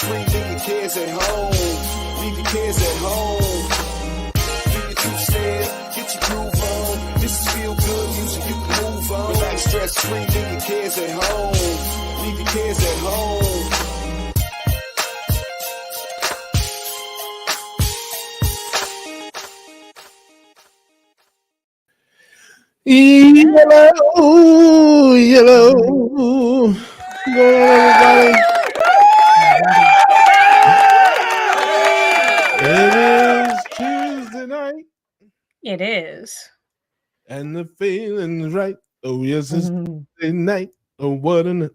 free, leave your kids at home. Leave your kids at home. Do your two-step, get your groove on. This is feel good music, you can move on. Relax, stress free, leave your kids at home. Leave your kids at home. Yellow, yellow. What's going on, everybody? It is Tuesday night. It is. And the feeling's right. Oh, yes, it's Tuesday night. Oh, what a night.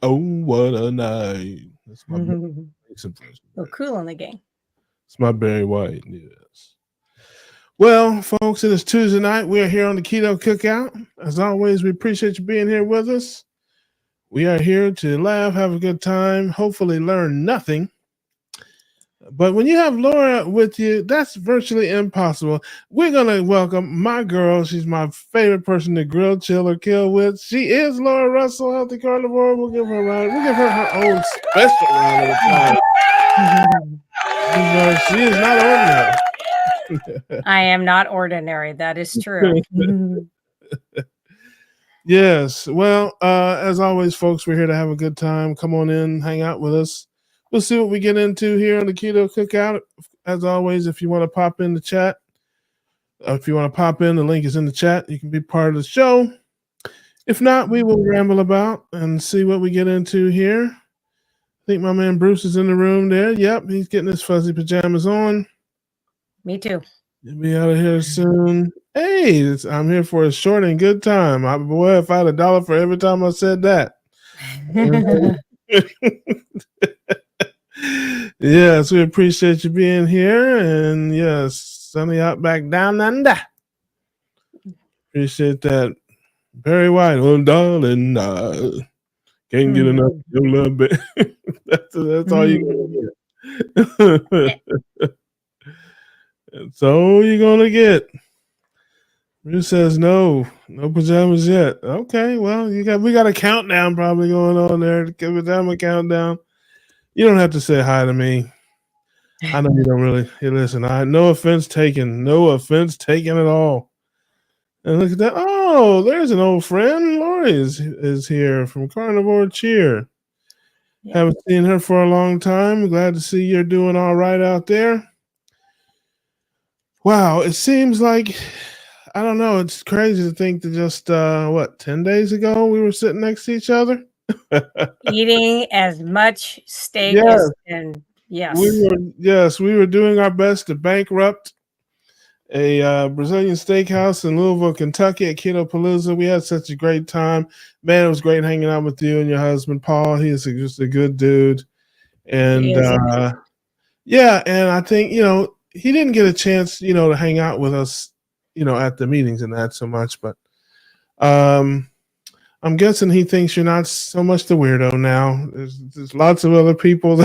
That's my Cool on the game. It's my Barry White, yes. Well, folks, it is Tuesday night. We are here on the Keto Cookout. As always, we appreciate you being here with us. We are here to laugh, have a good time, hopefully learn nothing. But when you have Laura with you, that's virtually impossible. We're going to welcome my girl. She's my favorite person to grill, chill, or kill with. She is Laura Russell, Healthy Carnivore. We'll give her a round. We'll give her her own special round of applause. She is not ordinary. I am not ordinary. That is true. Yes. Well, as always, folks, we're here to have a good time. Come on in, hang out with us. We'll see what we get into here on the Keto Cookout. As always, if you want to pop in the chat, if you want to pop in, the link is in the chat. You can be part of the show. If not, we will ramble about and see what we get into here. I think my man Bruce is in the room there. Yep, he's getting his fuzzy pajamas on. Me too. He'll be out of here soon. Hey, I'm here for a short and good time. Boy, if I had $1 for every time I said that. Yes, we appreciate you being here. And yes, sunny out back down under. Appreciate that. Barry White, oh darling, can't get enough of your little bit. That's all you're gonna get. That's all you're gonna get. Bruce says no pajamas yet. Okay, well, we got a countdown probably going on there. Give a pajama countdown. You don't have to say hi to me. I know you don't really. Hey, listen, no offense taken. No offense taken at all. And look at that. Oh, there's an old friend. Lori is here from Carnivore Cheer. Yeah. Haven't seen her for a long time. Glad to see you're doing all right out there. Wow, it seems like, I don't know, it's crazy to think that just, 10 days ago we were sitting next to each other? Eating as much steak yes. We were doing our best to bankrupt a Brazilian steakhouse in Louisville, Kentucky at Keto Palooza. We had such a great time. Man, it was great hanging out with you and your husband, Paul. He is just a good dude. And and I think, he didn't get a chance, to hang out with us, at the meetings and that so much, but I'm guessing he thinks you're not so much the weirdo now. There's lots of other people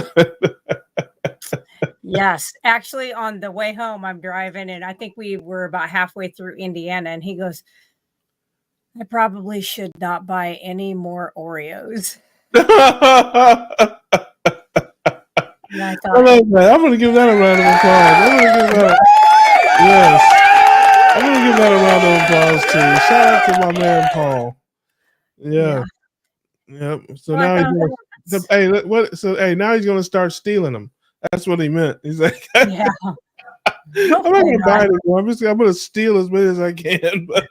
Yes. Actually, on the way home, I'm driving, and I think we were about halfway through Indiana, and he goes, I probably should not buy any more Oreos. I love that. I'm going to give that a round of applause. I'm going to give that a round of applause too. Shout out to my man Paul. Yeah. Yep. So now now he's going to start stealing them. That's what he meant. He's like, yeah. I'm not going to buy anymore. I'm going to steal as many as I can. But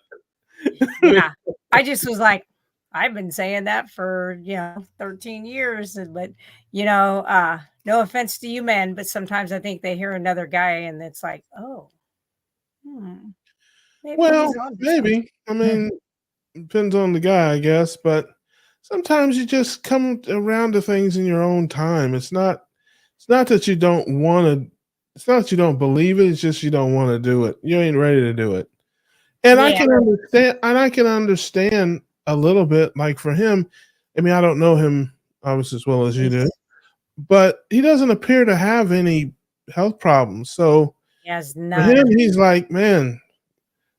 yeah, I just was like, I've been saying that for 13 years, but no offense to you, man, but sometimes I think they hear another guy and it's like, oh, maybe. I mean, depends on the guy, I guess, but sometimes you just come around to things in your own time. It's not that you don't want to. It's not that you don't believe it. It's just you don't want to do it. You ain't ready to do it. And I can understand. And I can understand a little bit. Like for him, I mean, I don't know him obviously as well as you do, but he doesn't appear to have any health problems. So for him, he's like, man,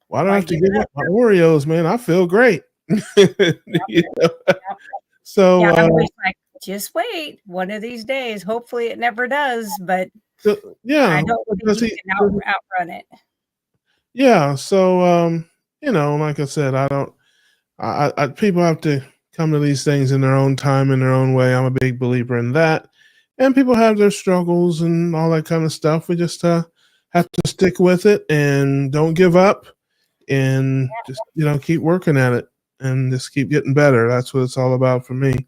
why do I have to give up my Oreos, man? I feel great. So I'm always like, just wait. One of these days, hopefully it never does, but Yeah, I don't think does you he? can outrun it. Yeah. So, like I said, I don't. People have to come to these things in their own time, in their own way. I'm a big believer in that. And people have their struggles and all that kind of stuff. We just have to stick with it and don't give up, and just keep working at it and just keep getting better. That's what it's all about for me.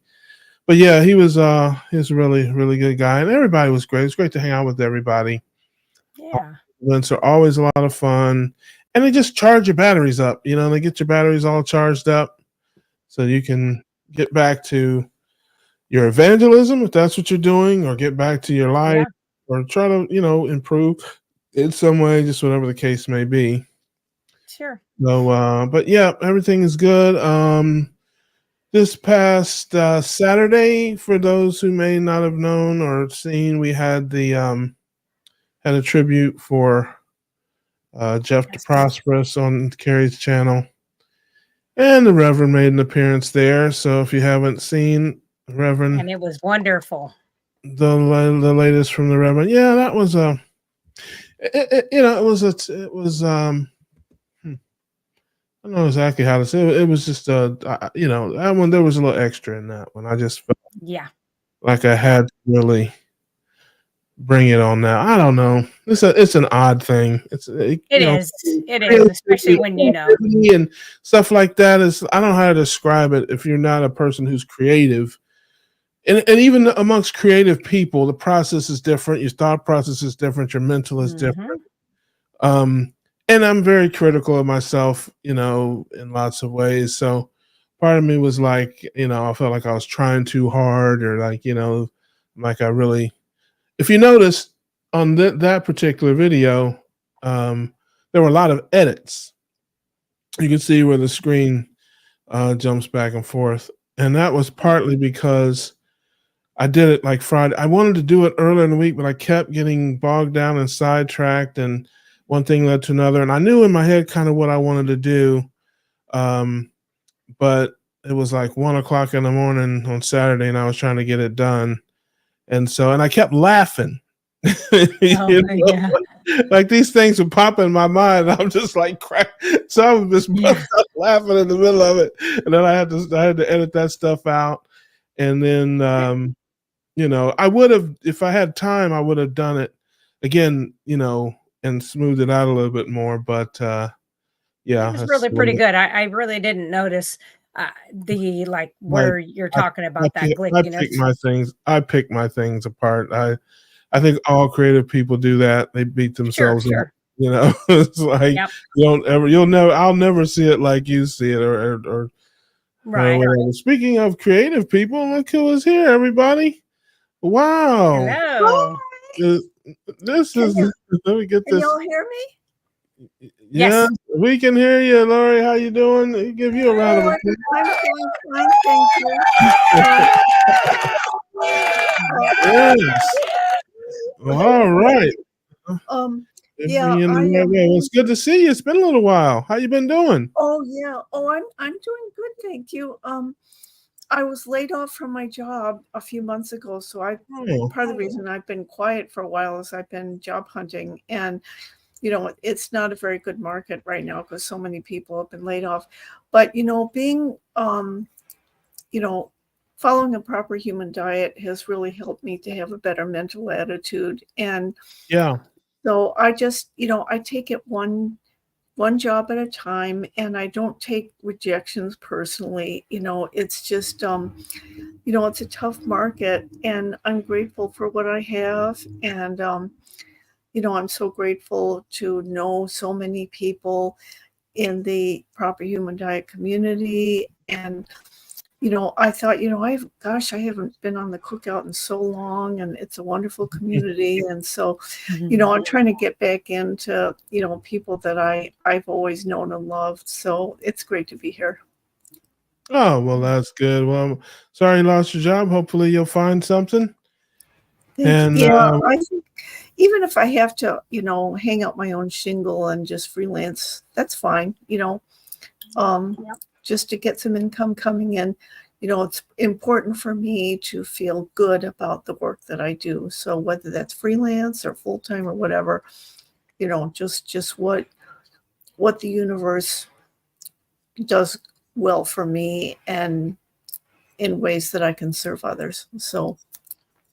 But yeah, he was a really, really good guy, and everybody was great. It was great to hang out with everybody. Yeah. Events are always a lot of fun, and they just charge your batteries up. They get your batteries all charged up, so you can get back to your evangelism if that's what you're doing, or get back to your life, Yeah. or try to improve in some way, just whatever the case may be. Sure. So, but yeah, everything is good. This past Saturday, for those who may not have known or seen, we had had a tribute for Jeff Yes. DeProsperous on Carrie's channel, and the Reverend made an appearance there. So if you haven't seen Reverend, And it was wonderful. the latest from the Reverend, yeah, that was it was I don't know exactly how to say it. It was just that one, there was a little extra in that one. I just felt Yeah. like I had to really bring it on now. I don't know. It's an odd thing. It is. It is, especially when creativity and stuff like that is. I don't know how to describe it if you're not a person who's creative. And even amongst creative people, the process is different. Your thought process is different. Your mental is different. And I'm very critical of myself, in lots of ways. So part of me was like, I felt like I was trying too hard, or like I really. If you notice on that particular video, there were a lot of edits. You can see where the screen jumps back and forth, and that was partly because I did it like Friday. I wanted to do it earlier in the week, but I kept getting bogged down and sidetracked, and one thing led to another. And I knew in my head kind of what I wanted to do, but it was like 1:00 in the morning on Saturday, and I was trying to get it done. And I kept laughing. yeah. Like these things would pop in my mind. I'm just like crack. So I was just bust out laughing in the middle of it, and then I had to edit that stuff out. And then I would have, if I had time, I would have done it again, and smoothed it out a little bit more. But yeah, It was really pretty good. I really didn't notice the where you're talking about that glitchiness. I pick my things apart. I think all creative people do that. They beat themselves up. It's like I'll never see it like you see it, or right. whatever. Speaking of creative people, look who is here, everybody. Wow. Hello. This is let me get Can this. y'all hear me? Yeah, Yes. we can hear you, Lori. How you doing? Let me give you a round of applause. I'm doing fine, thank you. Yes. All right. Yeah, It's good to see you. It's been a little while. How you been doing? Oh yeah. Oh, I'm doing good, thank you. I was laid off from my job a few months ago, so part of the reason I've been quiet for a while is I've been job hunting, and it's not a very good market right now because so many people have been laid off. But being following a proper human diet has really helped me to have a better mental attitude. And yeah, so I just I take it one job at a time, and I don't take rejections personally. It's just it's a tough market, and I'm grateful for what I have. And I'm so grateful to know so many people in the proper human diet community. And I thought, I haven't been on the Cookout in so long, and it's a wonderful community. And so, I'm trying to get back into, people that I've always known and loved. So it's great to be here. Oh, well, that's good. Well, I'm sorry you lost your job. Hopefully you'll find something. And I think even if I have to, hang out my own shingle and just freelance, that's fine, just to get some income coming in. it's important for me to feel good about the work that I do. So whether that's freelance or full time or whatever, just what the universe does well for me and in ways that I can serve others. So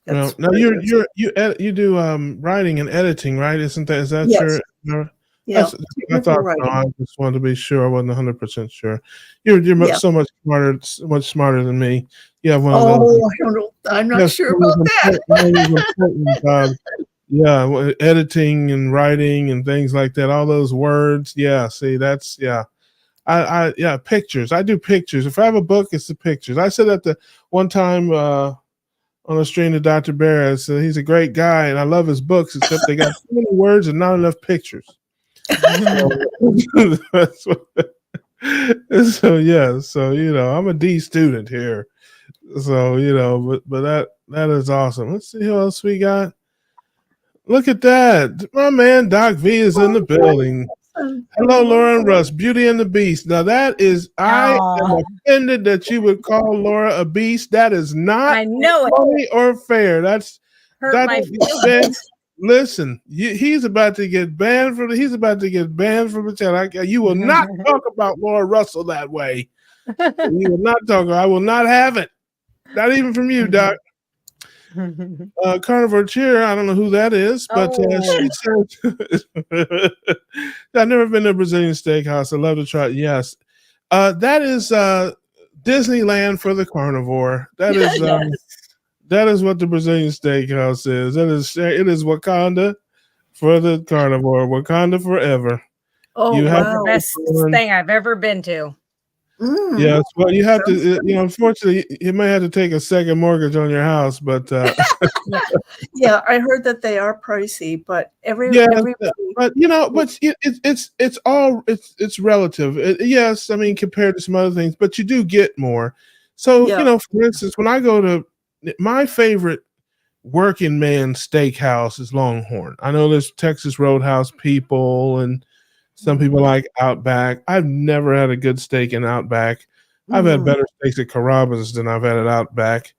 Well, that's now what it is. you do writing and editing, right? Is that Yes. your Yeah. that's I Technical thought so. writing. I just wanted to be sure. I wasn't 100% sure. You're Yeah. so much smarter than me. You have one of those. Oh, I don't know. I'm not Yes, sure about that. one of those important, editing and writing and things like that. All those words. Yeah. See, that's yeah. Yeah, pictures. I do pictures. If I have a book, it's the pictures. I said that the one time on the stream to Dr. Barris. He's a great guy, and I love his books, except they got too many words and not enough pictures. So, that's what, so yeah, so I'm a D student here. So but that is awesome. Let's see who else we got. Look at that. My man Doc V is in the building. Hello, Laura and Russ, Beauty and the Beast. Now I am Aw. offended that you would call Laura a beast. That is not I know it funny or fair. hurt my Ben, feelings. listen, he's about to get banned from the channel. You will not talk about Laura Russell that way. You will not talk. I will not have it. Not even from you, Doc. Carnivore Cheer, I don't know who that is, but she said, I've never been to a Brazilian steakhouse. I'd love to try it. Yes. That is Disneyland for the carnivore. That is Yes. that is what the Brazilian steakhouse is. It is Wakanda for the carnivore. Wakanda forever. Oh, You have The wow. best thing I've ever been to. Yes, well, you have Sounds to. Unfortunately, you may have to take a second mortgage on your house, but Yeah, I heard that they are pricey, but yeah, everybody, but it's relative. Yes, I mean compared to some other things, but you do get more. So yeah. for instance, when I go to my favorite working man steakhouse is Longhorn. I know there's Texas Roadhouse people and some people like Outback. I've never had a good steak in Outback. I've had better steaks at Carrabba's than I've had at Outback.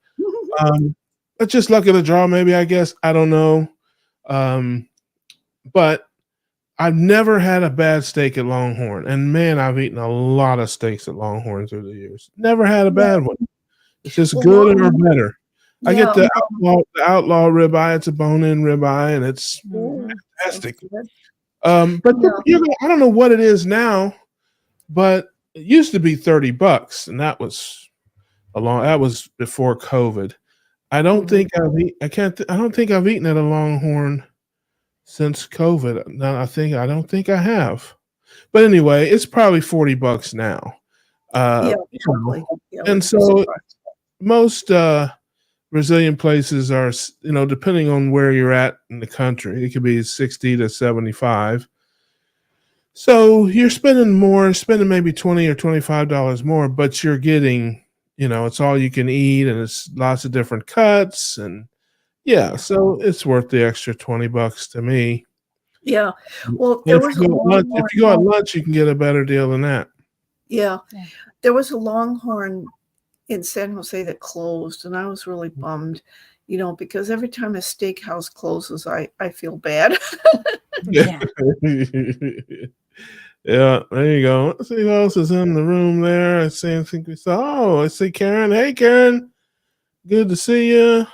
But just luck of the draw, maybe, I guess. I don't know. But I've never had a bad steak at Longhorn. And man, I've eaten a lot of steaks at Longhorn through the years. Never had a bad one. It's just Well, good or better. I get Yeah. the outlaw ribeye. It's a bone-in ribeye, and it's fantastic. But Yeah. I don't know what it is now, but it used to be $30, and that was before COVID. I don't think I don't think I've eaten at a Longhorn since COVID. No, I don't think I have. But anyway, it's probably $40 now. Yeah, probably. Yeah, and wouldn't be so surprised. most Brazilian places are, depending on where you're at in the country, it could be 60 to 75. So you're spending maybe $20 or $25 more, but you're getting, it's all you can eat and it's lots of different cuts and so it's worth the extra $20 to me. Yeah. Well, And there if was a Longhorn. you go at lunch, you can get a better deal than that. Yeah. There was a Longhorn in San Jose that closed, and I was really bummed, because every time a steakhouse closes, I feel bad. Yeah. Yeah, there you go. Let's see who else is in the room there. I see Karen. Hey, Karen. Good to see you.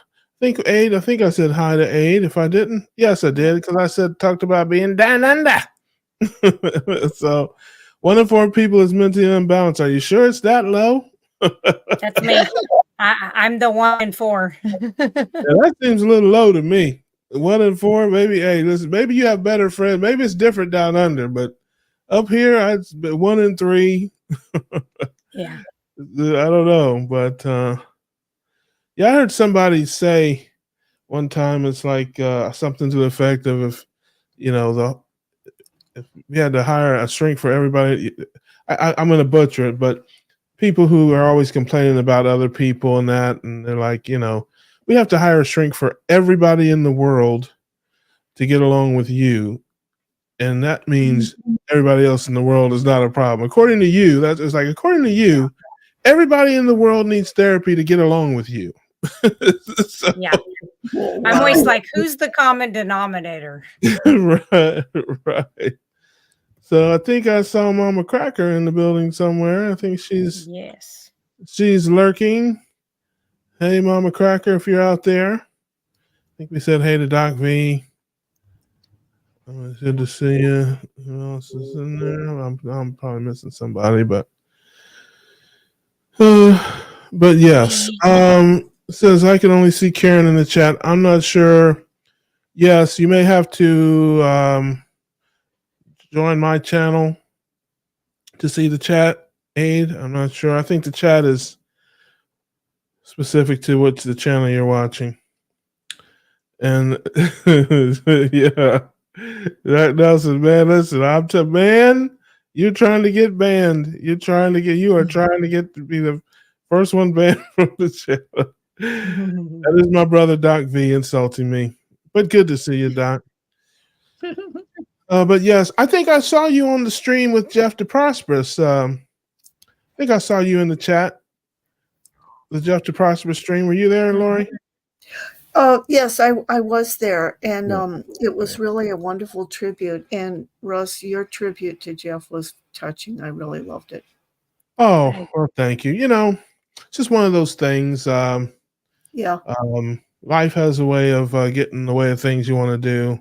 I think I said hi to Aid. If I didn't, yes, I did, because I talked about being down under. So 1 in 4 people is mentally unbalanced. Are you sure it's that low? That's me. I'm the 1 in 4. Yeah, that seems a little low to me. 1 in 4, maybe. Hey, listen, maybe you have better friends. Maybe it's different down under, but up here, it's 1 in 3. Yeah. I don't know, but I heard somebody say one time it's like something to the effect of if you had to hire a shrink for everybody. I'm going to butcher it, but people who are always complaining about other people and that, and they're like, we have to hire a shrink for everybody in the world to get along with you. And that means everybody else in the world is not a problem. According to you, according to you, everybody in the world needs therapy to get along with you. So, Yeah. Oh, I'm always wow. like, who's the common denominator? right, right. So I think I saw Mama Cracker in the building somewhere. I think Yes. she's lurking. Hey, Mama Cracker, if you're out there. I think we said hey to Doc V. It's good to see you. Who else is in there? I'm probably missing somebody, but yes. It says I can only see Karen in the chat. I'm not sure. Yes, you may have to join my channel to see the chat aid. I'm not sure. I think the chat is specific to what's the channel you're watching. And yeah, that Nelson, man, listen, man, you're trying to get banned. You are trying to get to be the first one banned from the channel. That is my brother Doc V insulting me. But good to see you, Doc. But yes, I think I saw you on the stream with Jeff the Prosperous. I think I saw you in the chat. The Jeff the Prosperous stream. Were you there, Lori? Yes, I was there, and Yeah. it was really a wonderful tribute. And Russ, your tribute to Jeff was touching. I really loved it. Oh, well, thank you. It's just one of those things. Yeah, Life has a way of getting in the way of things you want to do.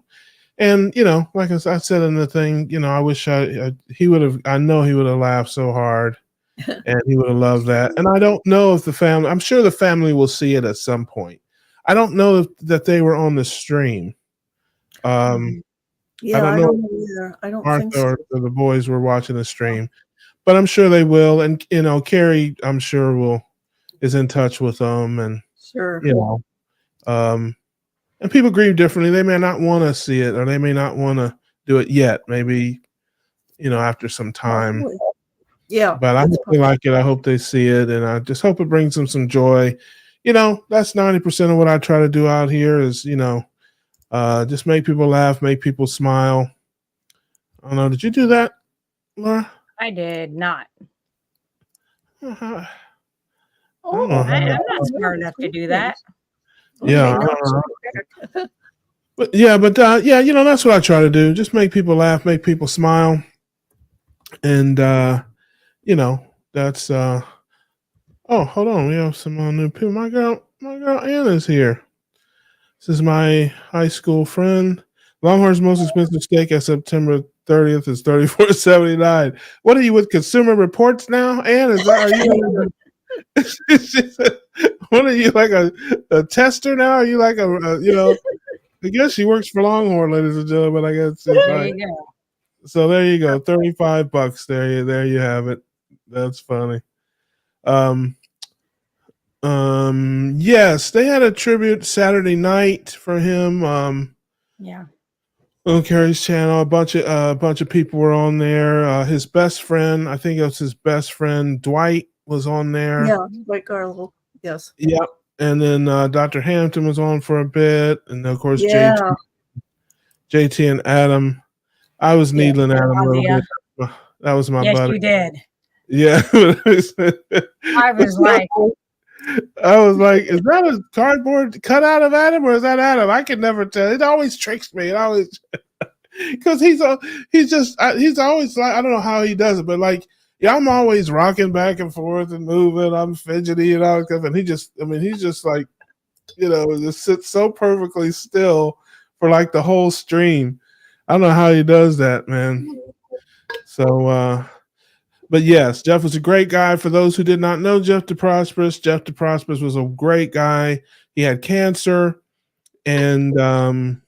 And, like I said in the thing, I wish he would have, I know he would have laughed so hard and he would have loved that. And I don't know if I'm sure the family will see it at some point. I don't know that they were on the stream. yeah, I don't know know either. I don't Martha think so. or the boys were watching the stream, but I'm sure they will. And, Carrie, I'm sure is in touch with them and, Sure. And people grieve differently. They may not want to see it, or they may not want to do it yet. Maybe, after some time. Yeah. But I hope they like it. I hope they see it, and I just hope it brings them some joy. That's 90% of what I try to do out here is, just make people laugh, make people smile. I don't know. Did you do that, Laura? I did not. I'm I'm not smart enough to do that. Yeah. But that's what I try to do. Just make people laugh, make people smile. And, that's, oh, hold on. We have some new people. My girl Anna's here. This is my high school friend. Longhorn's most expensive steak at September 30th is $34.79. What are you with Consumer Reports now, Ann? What are you, like a tester now? Are you like I guess she works for Longhorn, ladies and gentlemen. I guess. There you go. So there you go, $35. There you have it. That's funny. Yes, they had a tribute Saturday night for him. Yeah. On Carrie's channel, a bunch of people were on there. His best friend, I think it was his best friend, Dwight, was on there. Yeah, Dwight Garlow. Yes. Yep. And then Dr. Hampton was on for a bit, and of course Yeah. JT and Adam. I was needling Adam a little bit. That was my buddy. Yes, you did. Yeah. I was like, is that a cardboard cutout of Adam or is that Adam? I can never tell. It always tricks me. It always, because he's always like, I don't know how he does it, but like, yeah, I'm always rocking back and forth and moving. I'm fidgety and all stuff, and he's just like, just sits so perfectly still for like the whole stream. I don't know how he does that, man. So, but yes, Jeff was a great guy. For those who did not know Jeff the Prosperous was a great guy. He had cancer, and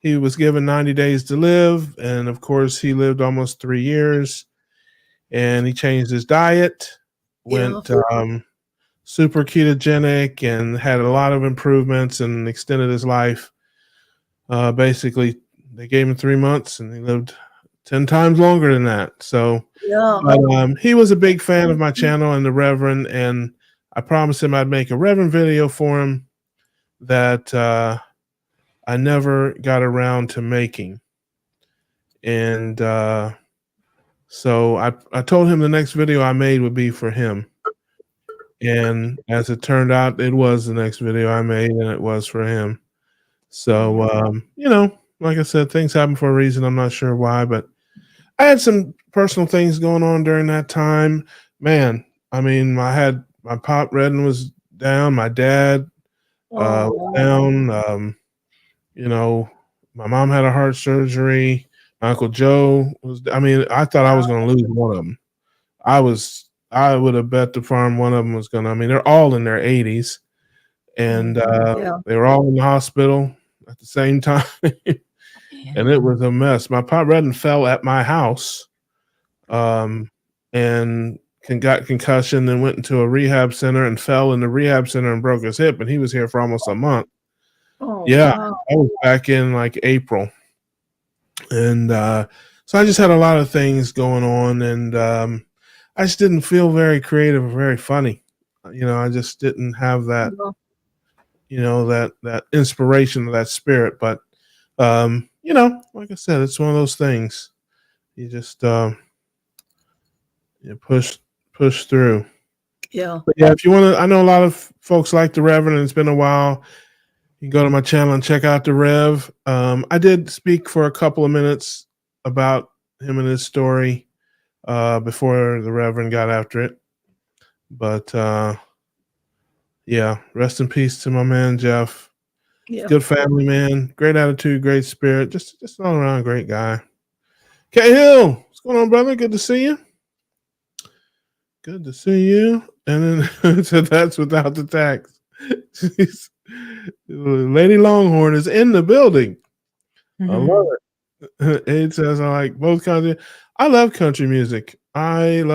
he was given 90 days to live. And of course, he lived almost 3 years. And he changed his diet, went super ketogenic, and had a lot of improvements and extended his life. Basically, they gave him 3 months, and he lived 10 times longer than that. So, he was a big fan of my channel and the Reverend, and I promised him I'd make a Reverend video for him that I never got around to making. And so I told him the next video I made would be for him. And as it turned out, it was the next video I made, and it was for him. So, like I said, things happen for a reason. I'm not sure why, but I had some personal things going on during that time. Man, I mean, I had my pop Redden was down, my dad was Oh, down. My mom had a heart surgery. My Uncle Joe was. I mean, I thought I was going to lose one of them. I would have bet the farm one of them was going to. I mean, they're all in their 80s, and yeah. they were all in the hospital at the same time, and it was a mess. My pop Redden fell at my house, and got concussion, then went into a rehab center and fell in the rehab center and broke his hip, and he was here for almost a month. Oh, Yeah, wow. I was back in like April, and so I just had a lot of things going on, and I just didn't feel very creative or very funny. I just didn't have that, that inspiration or that spirit. But like I said, it's one of those things. You just you push through. Yeah. But yeah, if you want to, I know a lot of folks like the Reverend, and it's been a while. You can go to my channel and check out the Rev. I did speak for a couple of minutes about him and his story before the Reverend got after it. But yeah, rest in peace to my man Jeff. Yeah. Good family man, great attitude, great spirit, just an all around great guy. K Hill, what's going on, brother? Good to see you. Good to see you. And then so that's without the tax. Lady Longhorn is in the building. I love it. It says I like both country. I love country music. I've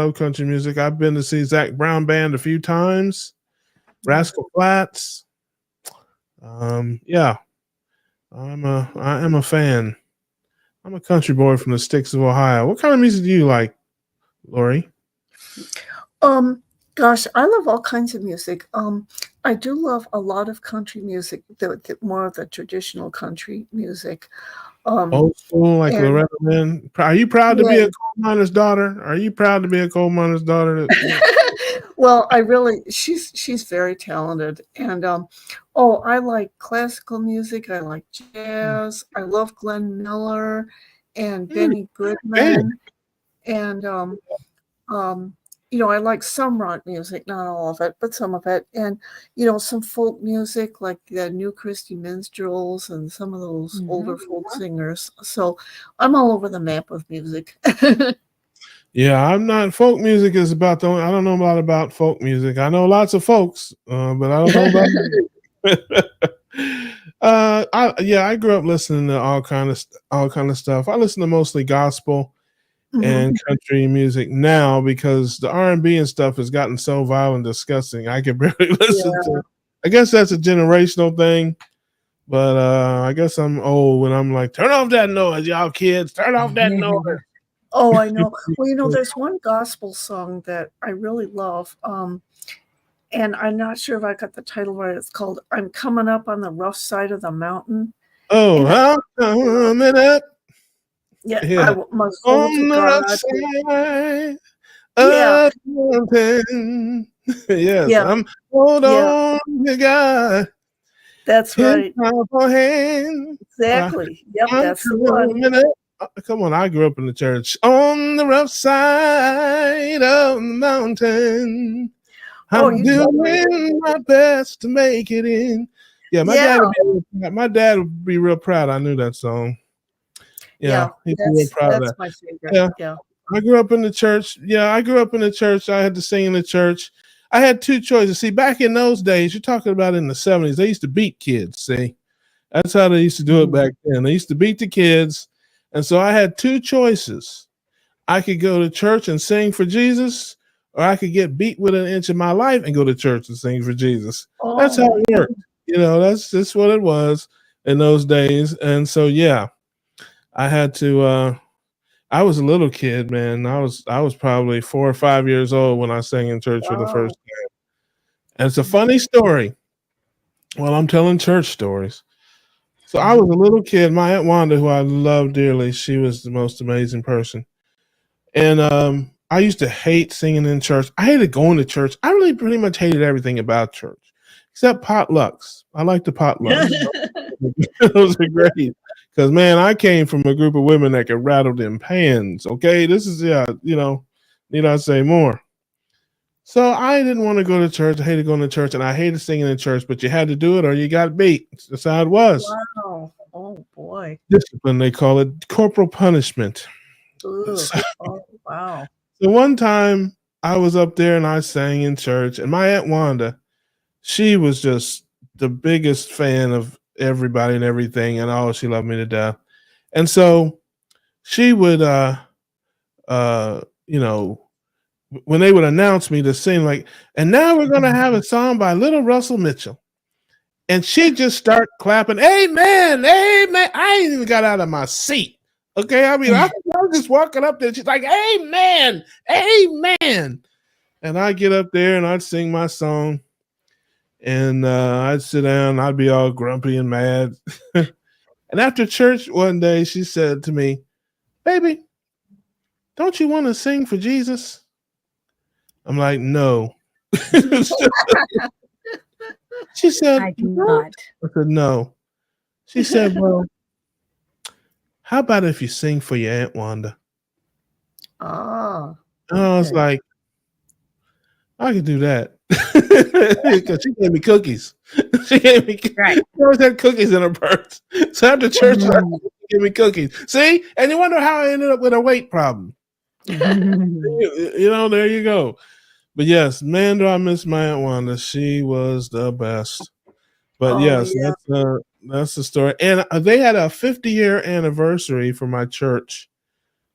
been to see Zach Brown Band a few times. Rascal Flatts. Yeah. I am a fan. I'm a country boy from the sticks of Ohio. What kind of music do you like, Lori? Gosh, I love all kinds of music. I do love a lot of country music, more of the traditional country music. Old school, like and Loretta Lynn. Are you proud to be yeah. a coal miner's daughter? Are you proud to be a coal miner's daughter? Well, she's very talented. And I like classical music. I like jazz. I love Glenn Miller and Benny Goodman. And I like some rock music, not all of it, but some of it. And, some folk music like the New Christy Minstrels and some of those older folk singers. So I'm all over the map with music. Yeah, I'm not. Folk music is about the only. I don't know a lot about folk music. I know lots of folks, but I don't know about. I grew up listening to all kind of stuff. I listen to mostly gospel and country music now because the R&B and stuff has gotten so vile and disgusting. I can barely listen to it. I guess that's a generational thing, but I guess I'm old when I'm like, turn off that noise, y'all kids. Turn off that noise. Oh, I know. Well, there's one gospel song that I really love. And I'm not sure if I got the title right. It's called I'm Coming Up on the Rough Side of the Mountain. Oh, I'm coming up. Yeah. Yeah. I must hold On to the God. rough side Yeah. of the mountain. Yes, Yeah. I'm hold on to God. That's His right. powerful hand. Exactly. Yep, I'm that's the one. coming up. Come on, I grew up in the church. On the rough side of the mountain. I'm doing my best to make it in. Yeah, my dad would be real proud. I knew that song. Yeah, he'd be real proud of that. That's my favorite. Yeah. I grew up in the church. Yeah, I grew up in the church. I had to sing in the church. I had two choices. See, back in those days, you're talking about in the 70s, they used to beat kids. See, that's how they used to do it back then. They used to beat the kids. And so I had two choices. I could go to church and sing for Jesus, or I could get beat with an inch of my life and go to church and sing for Jesus. Oh. That's how it worked. That's just what it was in those days. And so, yeah, I had to, I was a little kid, man. I was probably 4 or 5 years old when I sang in church for the first time. And it's a funny story. Well, I'm telling church stories. So I was a little kid. My Aunt Wanda, who I love dearly, she was the most amazing person. And I I used to hate singing in church. I hated going to church. I really pretty much hated everything about church, except potlucks. I like the potlucks. Those are great. Because, man, I came from a group of women that could rattle them pans. Okay, this is, need I say more? So I didn't want to go to church. I hated going to church, and I hated singing in church, but you had to do it or you got beat. That's how it was. Wow. Oh boy. Discipline, they call it, corporal punishment. Ugh. So, Oh wow. so one time I was up there and I sang in church, and my Aunt Wanda, she was just the biggest fan of everybody and everything, and oh, she loved me to death. And so she would, when they would announce me to sing, like, and now we're gonna have a song by Little Russell Mitchell, and she just start clapping, amen, amen. I ain't even got out of my seat. Okay, I mean, I was just walking up there. She's like, amen, amen, and I get up there and I'd sing my song, and I'd sit down. I'd be all grumpy and mad. And after church one day, she said to me, "Baby, don't you want to sing for Jesus?" I'm like, "No." She said, I do not. I said, "No." She said, "Well, how about if you sing for your Aunt Wanda?" Ah. And I was Okay. like, I could do that. Because she gave me cookies. She gave me Right. She always had cookies in her purse. So after church, she gave me cookies. See? And you wonder how I ended up with a weight problem. There you go. But yes, man, do I miss my Aunt Wanda. She was the best. But Oh, yes, yeah. that's the story. And they had a 50-year anniversary for my church.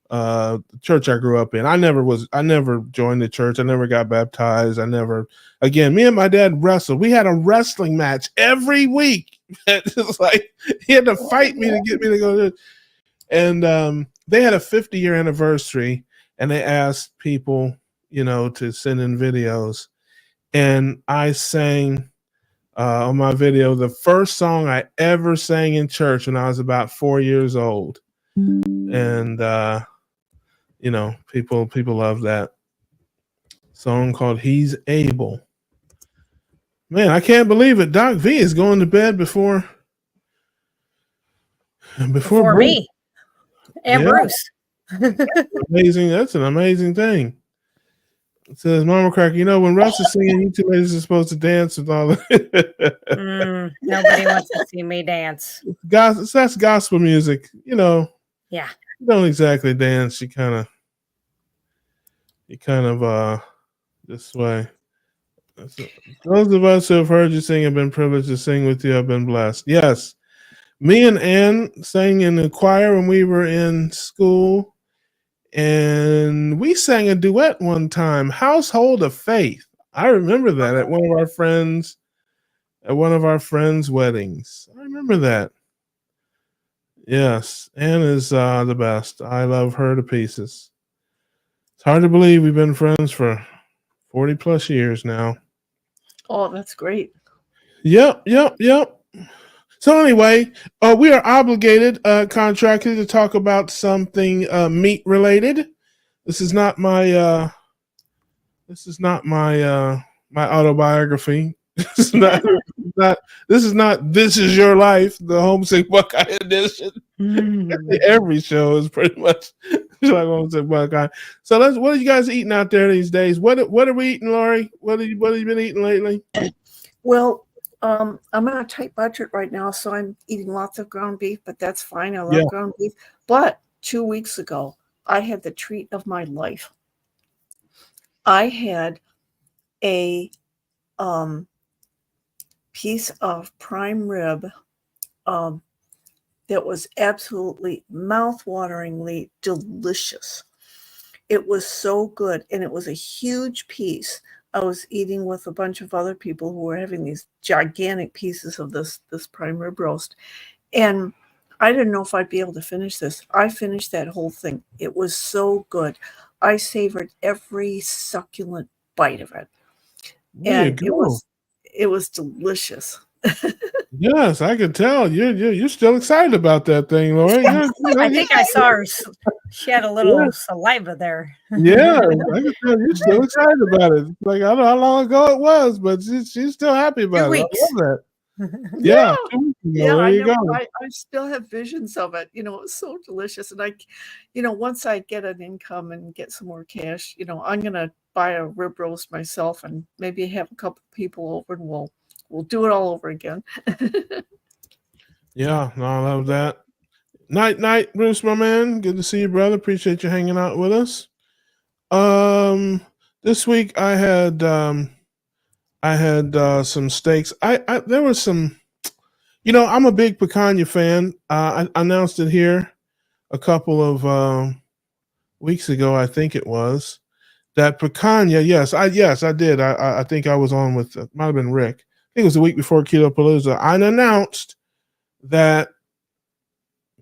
The church I grew up in. I never joined the church. I never got baptized. Again, me and my dad wrestled. We had a wrestling match every week. It's like he had to fight me to get me to go. And they had a 50-year anniversary, and they asked people, to send in videos. And I sang on my video the first song I ever sang in church when I was about 4 years old. And people love that song called "He's Able." Man, I can't believe it. Doc V is going to bed before For me and Yeah. Bruce. Amazing. That's an amazing thing. It says, Mama Cracker, when Russ is singing, you two ladies are supposed to dance with all the Nobody wants to see me dance. that's gospel music. Yeah. You don't exactly dance. You kind of this way. Those of us who have heard you sing have been privileged to sing with you. Have been blessed. Yes. Me and Ann sang in the choir when we were in school, and we sang a duet one time, Household of Faith. I remember that at one of our friends' weddings. I remember that. Yes, Ann is the best. I love her to pieces. It's hard to believe we've been friends for 40 plus years now. Oh, that's great. Yep. So anyway, we are obligated, contracted to talk about something meat related. This is not my my autobiography. This is not This Is Your Life, the Homesick Buckeye edition. Every show is pretty much like Homesick Buckeye. So what are you guys eating out there these days? What are we eating, Lori? What have you been eating lately? Well, I'm on a tight budget right now, so I'm eating lots of ground beef, but that's fine. I love ground beef. But 2 weeks ago, I had the treat of my life. I had a piece of prime rib that was absolutely mouth-wateringly delicious. It was so good, and it was a huge piece. I was eating with a bunch of other people who were having these gigantic pieces of this prime rib roast. And I didn't know if I'd be able to finish this. I finished that whole thing. It was so good. I savored every succulent bite of it. And it was delicious. Yes, I can tell you're still excited about that thing, Lori. I think I saw her She had a little saliva there. Yeah, I can tell you're still excited about it. Like I don't know how long ago it was, but she's still happy 2 about it. I weeks. love that. Yeah. Yeah, 2 weeks ago. Yeah, There I you know. go. I still have visions of it. It's so delicious. And once I get an income and get some more cash, I'm gonna buy a rib roast myself and maybe have a couple people over and we'll do it all over again. Yeah, no, I love that. Night, Bruce, my man. Good to see you, brother. Appreciate you hanging out with us. This week I had some steaks. I there was some. I'm a big picanha fan. I announced it here a couple of weeks ago. I think it was that picanha. Yes, I did. I think I was on with might have been Rick. I think it was the week before Keto Palooza. I announced that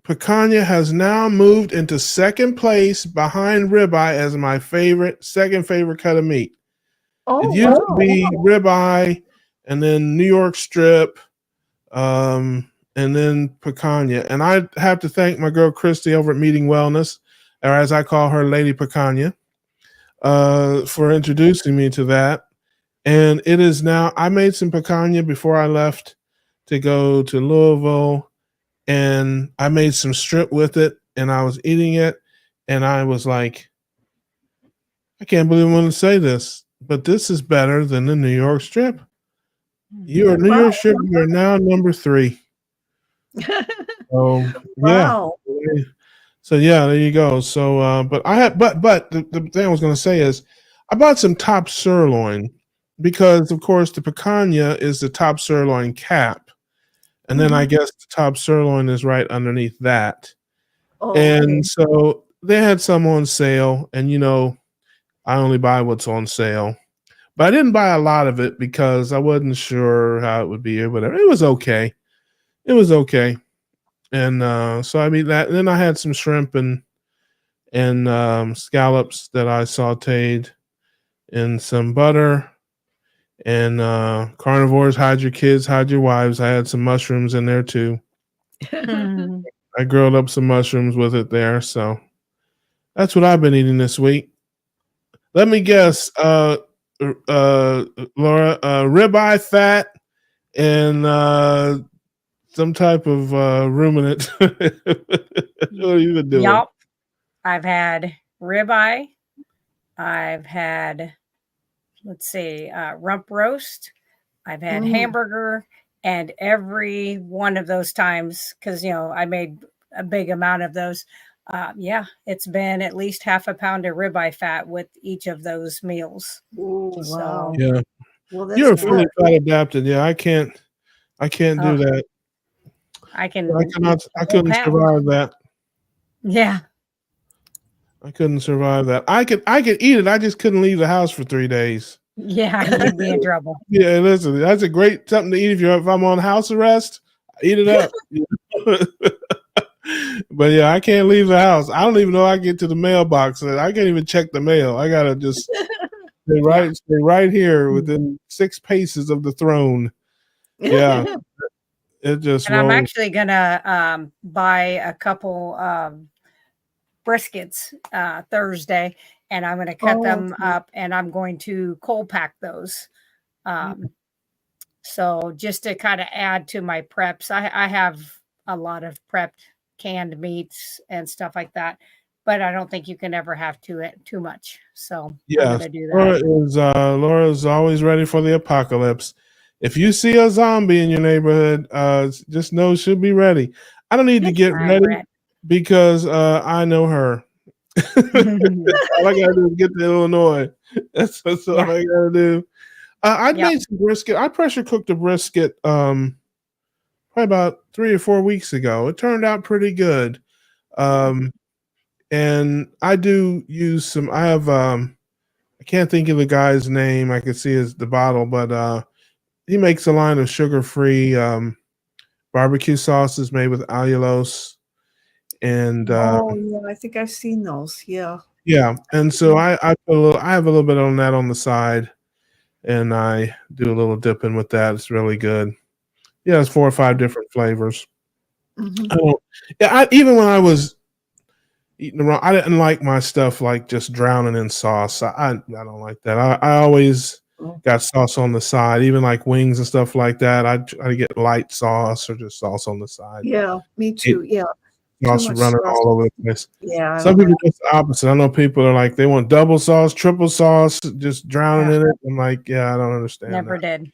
picanha has now moved into second place behind ribeye as my second favorite cut of meat. It Oh, used to wow. be ribeye and then New York strip, and then picanha. And I have to thank my girl Christy over at Meeting Wellness, or as I call her, Lady Picanha, for introducing me to that. And it is now, I made some picanha before I left to go to Louisville, and I made some strip with it, and I was eating it, and I was like, I can't believe I'm going to say this, but this is better than the New York strip. Your New York strip, you're now number 3. So yeah. Wow. So yeah, there you go. So but the thing I was going to say is I bought some top sirloin because of course the picanha is the top sirloin cap. And then I guess the top sirloin is right underneath that. Oh, And so they had some on sale, and I only buy what's on sale. But I didn't buy a lot of it because I wasn't sure how it would be or whatever. It was okay. And so I mean that. And then I had some shrimp and scallops that I sauteed in some butter. And carnivores, hide your kids, hide your wives. I had some mushrooms in there too. I grilled up some mushrooms with it there. So that's what I've been eating this week. Let me guess, Laura, ribeye fat and some type of ruminant. What have you been doing? Yep. I've had ribeye. I've had, rump roast. I've had hamburger, and every one of those times, because I made a big amount of those. It's been at least half a pound of ribeye fat with each of those meals. Oh, wow. Yeah. Well, that's You're good. fully fat adapted. Yeah, I can't do that. I can. I couldn't survive that. Yeah. I couldn't survive that. I could eat it. I just couldn't leave the house for 3 days. Yeah, you'd be in trouble. Yeah, listen, that's a great something to eat if I'm on house arrest. Eat it up. But yeah, I can't leave the house. I don't even know how I get to the mailbox. I can't even check the mail. I gotta just stay right here within 6 paces of the throne. Yeah, it just. And I'm actually gonna buy a couple briskets Thursday, and I'm gonna cut them up, and I'm going to cold pack those. So just to kind of add to my preps, I have a lot of prepped canned meats and stuff like that, but I don't think you can ever have too much. So I'm gonna do that. Laura's always ready for the apocalypse. If you see a zombie in your neighborhood, just know she'll be ready. I don't need to get ready because I know her. All I gotta do is get to Illinois. That's all I gotta do. I made some brisket. I pressure cooked a brisket probably about 3 or 4 weeks ago. It turned out pretty good. And I do use some. I have I can't think of the guy's name. I can see the bottle, but he makes a line of sugar-free barbecue sauces made with allulose. And I think I've seen those. Yeah. Yeah, and so I have a little bit on that on the side, and I do a little dipping with that. It's really good. Yeah, it's 4 or 5 different flavors. Mm-hmm. Even when I was, eating the wrong. I didn't like my stuff like just drowning in sauce. I don't like that. I always got sauce on the side, even like wings and stuff like that. I try to get light sauce or just sauce on the side. Yeah, me too. Yeah. Sauce much running sauce. all over the place. Yeah. Some people just the opposite. I know people are like they want double sauce, triple sauce, just drowning in it. I'm like, yeah, I don't understand. Never did.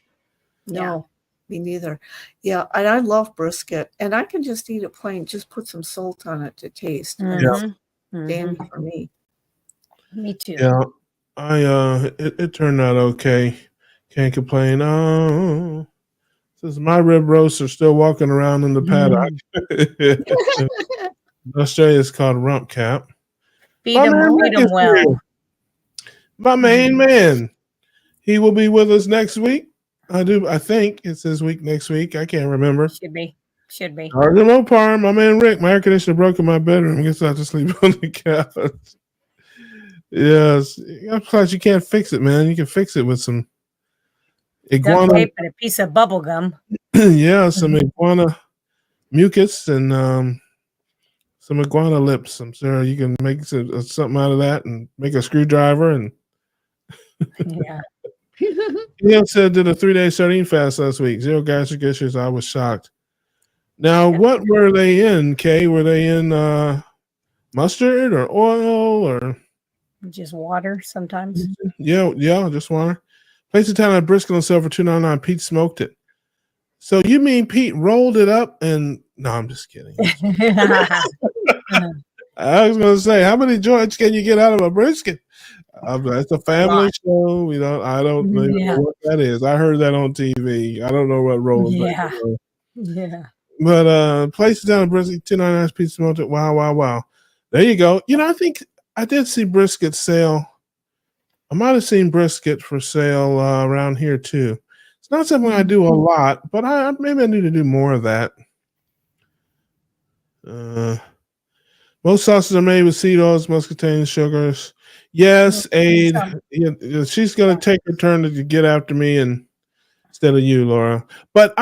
No, me neither. Yeah, and I love brisket, and I can just eat it plain. Just put some salt on it to taste. Dandy for me. Me too. Yeah, it turned out okay. Can't complain. Oh, since my rib roasts are still walking around in the paddock. In Australia, it's called rump cap. Feed them well. My main man. He will be with us next week. I think it's his week next week. I can't remember. Should be. Hello, Parm. My man Rick. My air conditioner broke in my bedroom. Gets out to sleep on the couch. Yes. Plus, you can't fix it, man. You can fix it with some iguana tape and a piece of bubble gum. Yeah, some iguana mucus and some iguana lips. I'm sure you can make something out of that and make a screwdriver. And yeah. Neil said did a 3-day sardine fast last week. 0 gastric issues. I was shocked. Now, what were they in, Kay? Were they in mustard or oil or just water sometimes? Yeah, just water. Place of town at brisket on sale for $2.99. Pete smoked it. So you mean Pete rolled it up and no, I'm just kidding. I was gonna say, how many joints can you get out of a brisket? It's a family show. I don't know what that is. I heard that on TV. I don't know what rolls. Yeah. But place down a brisket, $2.99 piece smoked it. Wow. There you go. I think I did see brisket sale. I might have seen brisket for sale around here too. It's not something I do a lot, but maybe I need to do more of that. Most sauces are made with seed oils, most contain sugars. Yes, Aid. She's going to take her turn to get after me instead of you, Laura. But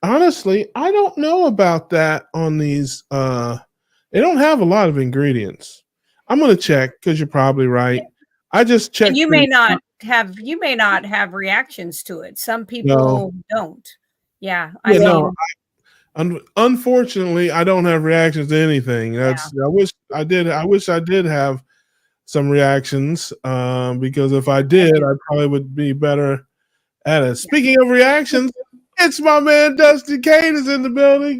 honestly, I don't know about that on these. They don't have a lot of ingredients. I'm going to check because you're probably right. I just checked. You may not have reactions to it. Some people don't. Yeah. Unfortunately, I don't have reactions to anything. I wish I did. I wish I did have some reactions because if I did, I probably would be better at it. Speaking of reactions, it's my man Dusty Kane is in the building.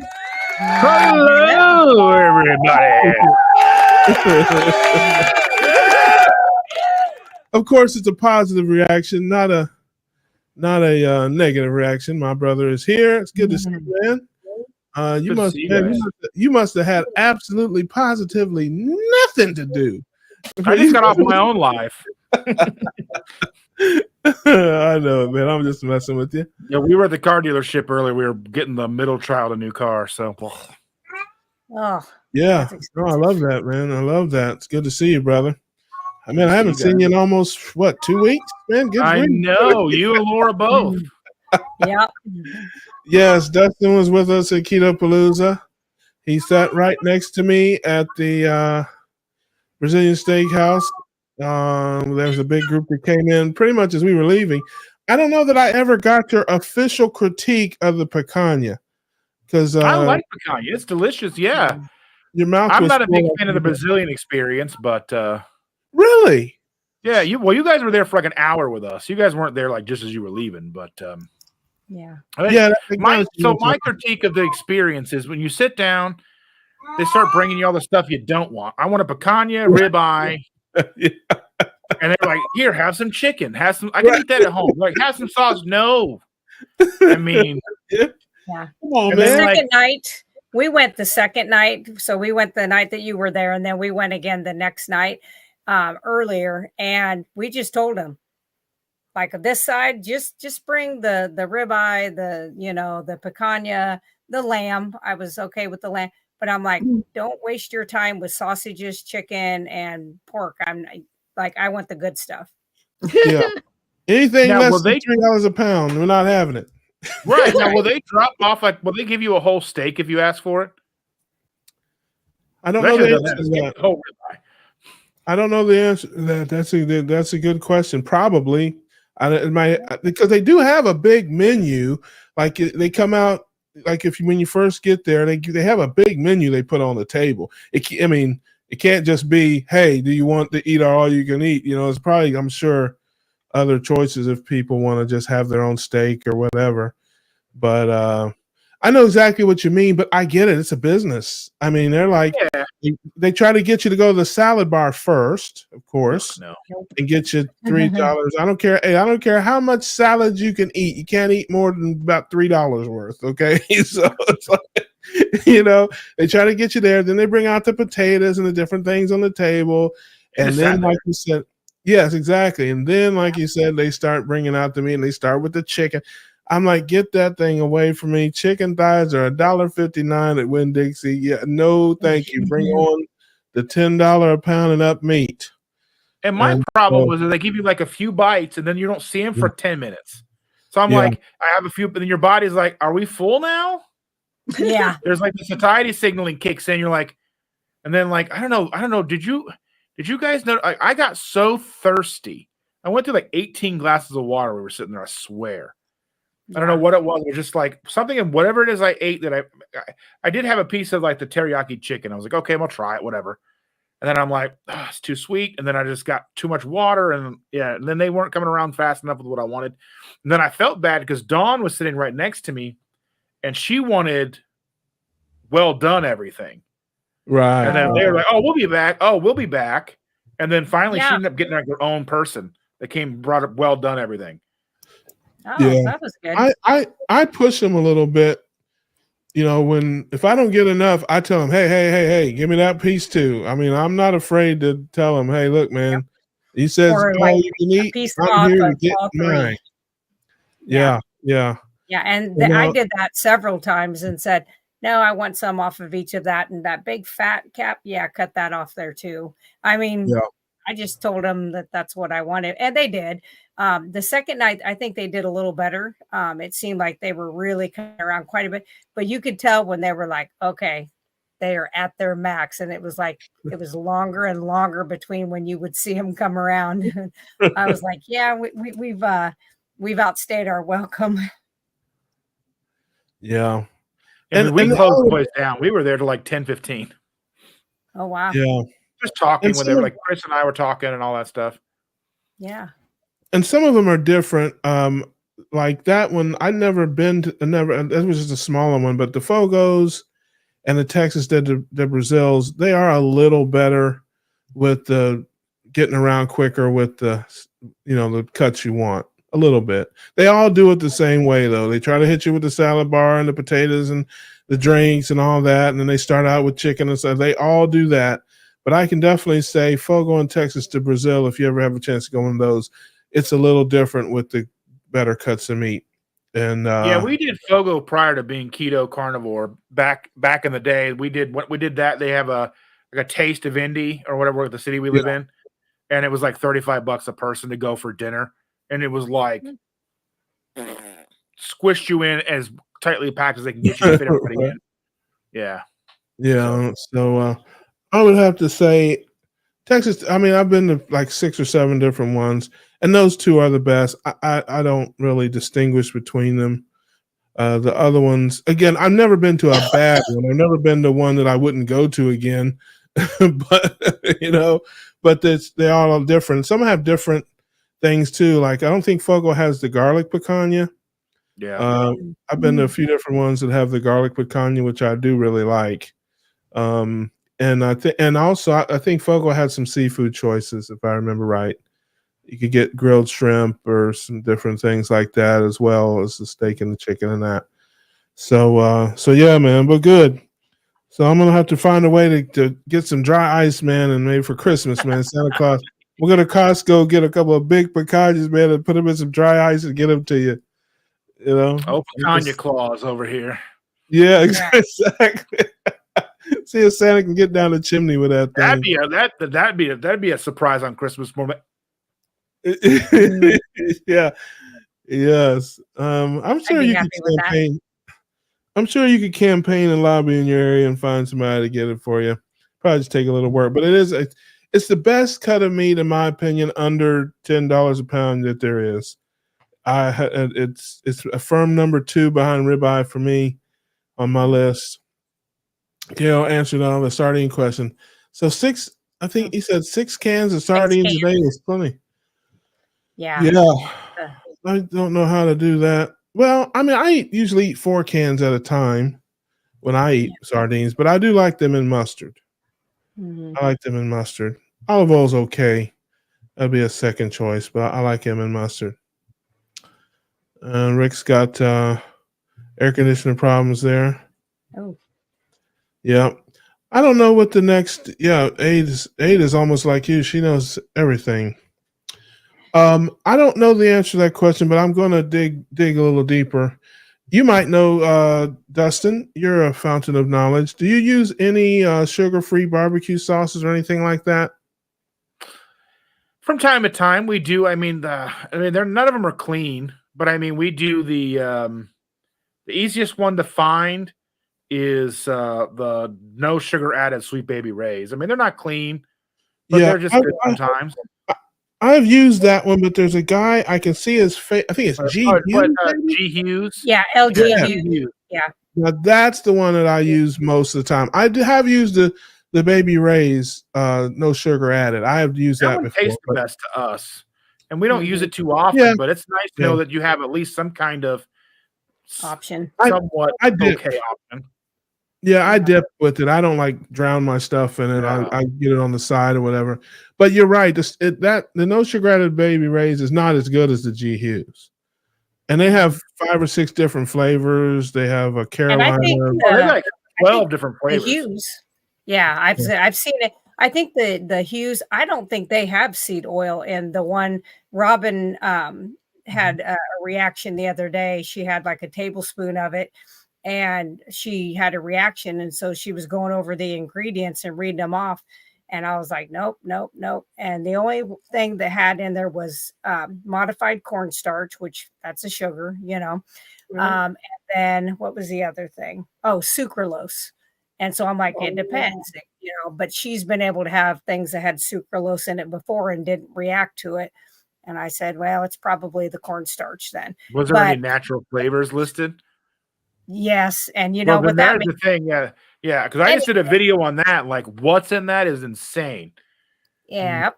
Hello, everybody. Of course, it's a positive reaction, not a negative reaction. My brother is here. It's good to see you, man. You must have had absolutely positively nothing to do. I just got off my own life. I know, man. I'm just messing with you. Yeah, we were at the car dealership earlier. We were getting the middle trial of a new car. So, yeah. No, I love that, man. I love that. It's good to see you, brother. I mean, I haven't seen you in almost 2 weeks, man. Good. I know you and Laura both. Yeah. Yes, Dustin was with us at Keto Palooza. He sat right next to me at the Brazilian Steakhouse. There was a big group that came in pretty much as we were leaving. I don't know that I ever got your official critique of the picanha because I like picanha. It's delicious. Yeah, your mouth. I'm not a big fan of the Brazilian experience, but really, yeah. You guys were there for like an hour with us. You guys weren't there like just as you were leaving, but my critique of the experience is when you sit down, they start bringing you all the stuff you don't want. I want a picanha, ribeye. And they're like, here, have some chicken. I can eat that at home. Like, have some sauce. No. I mean, yeah. Come on, the man. second night, we went the second night. So we went the night that you were there, and then we went again the next night earlier. And we just told them, like, this side, just bring the ribeye, the picanha, the lamb. I was okay with the lamb. But I'm like, don't waste your time with sausages, chicken, and pork. I want the good stuff. Yeah. Anything less than $3 a pound, we're not having it. Right. Now, will they drop off, will they give you a whole steak if you ask for it? I don't know the Eventually, answer they'll to have that. the whole ribeye. I don't know the answer to that. That's a good question. Probably. Because they do have a big menu. Like they come out like when you first get there, they have a big menu they put on the table. I mean, it can't just be, hey, do you want to eat all you can eat? It's probably, I'm sure, other choices if people want to just have their own steak or whatever. But I know exactly what you mean, but I get it. It's a business. I mean, they're like, they try to get you to go to the salad bar first, of course, No. and get you $3. I don't care. Hey, I don't care how much salad you can eat. You can't eat more than about $3 worth. Okay, so it's like, they try to get you there. Then they bring out the potatoes and the different things on the table, and then, like you said, yes, exactly. And then, like you said, they start bringing out the meat, and they start with the chicken. I'm like, get that thing away from me. Chicken thighs are $1.59 at Winn-Dixie. Yeah, no, thank you. Bring on the $10 a pound and up meat. And my problem was that they give you like a few bites, and then you don't see them for 10 minutes. So I'm like, I have a few, but then your body's like, are we full now? Yeah. There's like the satiety signaling kicks in. You're like, and then like, I don't know. Did you guys know? I got so thirsty. I went through like 18 glasses of water. We were sitting there. I swear. I don't know what it was. It was just like something in whatever it is I ate that I did have a piece of like the teriyaki chicken. I was like, okay, I'm gonna try it, whatever. And then I'm like, it's too sweet. And then I just got too much water, and and then they weren't coming around fast enough with what I wanted. And then I felt bad because Dawn was sitting right next to me, and she wanted well done everything. Right. And then they were like, oh, we'll be back. Oh, we'll be back. And then finally she ended up getting like her own person that brought up well done everything. Oh, that was good. I push them a little bit. If I don't get enough, I tell them, hey, give me that piece too. I mean, I'm not afraid to tell them, hey, look, man, he says all you can eat. I'm here to get mine. Yeah. And I did that several times and said, no, I want some off of each of that, and that big fat cap. Yeah, cut that off there too. I mean, I just told them that that's what I wanted, and they did. The second night, I think they did a little better. It seemed like they were really coming around quite a bit, but you could tell when they were like, okay, they are at their max. And it was like, it was longer and longer between when you would see them come around. I was like, yeah, we've outstayed our welcome. Yeah. And we closed the place down. We were there till like 10:15. Oh, wow. Yeah. Just talking with them. Like Chris and I were talking and all that stuff. Yeah. And some of them are different. Like that one, I've never been to, that was just a smaller one, but the Fogos and the Texas de Brazils, they are a little better with the getting around quicker with the, the cuts you want a little bit. They all do it the same way though. They try to hit you with the salad bar and the potatoes and the drinks and all that. And then they start out with chicken and stuff. They all do that. But I can definitely say Fogo and Texas de Brazil, if you ever have a chance to go in those, it's a little different with the better cuts of meat. And we did Fogo prior to being keto carnivore back in the day. We did that. They have a taste of Indy or whatever the city we live in, and it was like $35 a person to go for dinner, and it was like squished you in as tightly packed as they can get you to fit everybody in. Yeah. So I would have to say Texas. I mean, I've been to like 6 or 7 different ones, and those two are the best. I don't really distinguish between them. The other ones, again, I've never been to a bad one. I've never been to one that I wouldn't go to again. But but they're all different. Some have different things too. Like I don't think Fogo has the garlic picanha. Yeah. I've been to a few different ones that have the garlic picanha, which I do really like. And I think Fogo had some seafood choices, if I remember right. You could get grilled shrimp or some different things like that, as well as the steak and the chicken and that. So yeah, man, but good. So I'm gonna have to find a way to get some dry ice, man, and maybe for Christmas, man, Santa Claus. We'll go to Costco, get a couple of big picanhas, man, and put them in some dry ice and get them to you. Oh, picanha claws over here. Yeah, exactly. See if Santa can get down the chimney with that thing. That'd be a surprise on Christmas morning. Yeah. Yes. I'm sure you could campaign. I'm sure you could campaign and lobby in your area and find somebody to get it for you. probably just take a little work, but it's the best cut of meat in my opinion, under $10 a pound that there is. It's a firm number 2 behind ribeye for me on my list. Gail answered on the sardine question. So I think he said 6 cans of sardines a day is plenty. Yeah. Yeah. I don't know how to do that. Well, I mean, I usually eat 4 cans at a time when I eat sardines, but I do like them in mustard. I like them in mustard. Olive oil's okay. That'd be a second choice, but I like him in mustard. Rick's got air conditioning problems there. Oh. Yeah. I don't know what the next. Yeah, Aid is almost like you. She knows everything. I don't know the answer to that question, but I'm going to dig a little deeper. You might know, Dustin. You're a fountain of knowledge. Do you use any sugar-free barbecue sauces or anything like that? From time to time, we do. I mean, they're none of them are clean, but I mean, we do the easiest one to find is the no sugar added Sweet Baby Ray's. I mean, they're not clean, but they're just good sometimes. I've used that one, but there's a guy I can see his face. I think it's G. Hughes, G. Hughes. Yeah, LG Hughes. Yeah. Now that's the one that I use most of the time. I have used the Baby Ray's no sugar added. I have used that one before. Tastes the best to us, and we don't use it too often. But it's nice to know that you have at least some kind of option, somewhat okay option. Yeah, I dip with it. I don't like drown my stuff in it. I get it on the side or whatever. But you're right. The no sugar added Baby Ray's is not as good as the G. Hughes, and they have 5 or 6 different flavors. They have a Carolina. And I think they're like 12 different flavors. The Hughes. Yeah, I've seen it. I think the Hughes. I don't think they have seed oil in the one. Robin had a reaction the other day. She had like a tablespoon of it. And she had a reaction. And so she was going over the ingredients and reading them off. And I was like, nope. And the only thing that had in there was modified cornstarch, which that's a sugar, and then what was the other thing? Oh, sucralose. And so I'm like, it depends, but she's been able to have things that had sucralose in it before and didn't react to it. And I said, well, it's probably the cornstarch then. Was there any natural flavors listed? Yes, and what that's the thing, yeah. Because I just did a video on that. Like, what's in that is insane. Yep,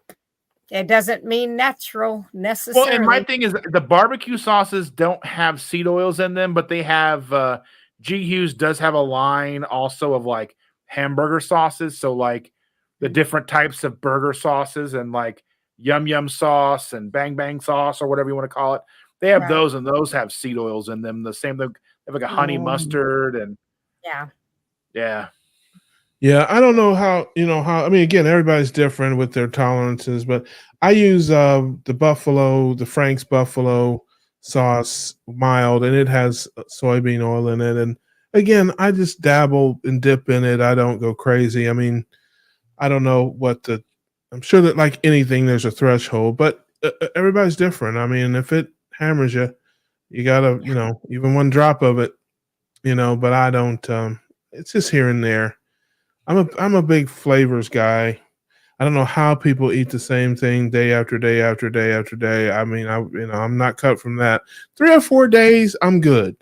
it doesn't mean natural necessarily. Well, and my thing is, the barbecue sauces don't have seed oils in them, but they have. G. Hughes does have a line also of like hamburger sauces, so like the different types of burger sauces and like yum yum sauce and bang bang sauce or whatever you want to call it. They have those, and those have seed oils in them. The same thing. Like a honey mustard and yeah. I don't know how I mean, again, everybody's different with their tolerances, but I use the Frank's buffalo sauce mild, and it has soybean oil in it. And again, I just dabble and dip in it. I don't go crazy. I mean, I don't know I'm sure that like anything, there's a threshold, but everybody's different. I mean, if it hammers you, you gotta, even one drop of it, but I don't, it's just here and there. I'm a big flavors guy. I don't know how people eat the same thing day after day after day after day. I mean, I'm not cut from that. 3 or 4 days, I'm good.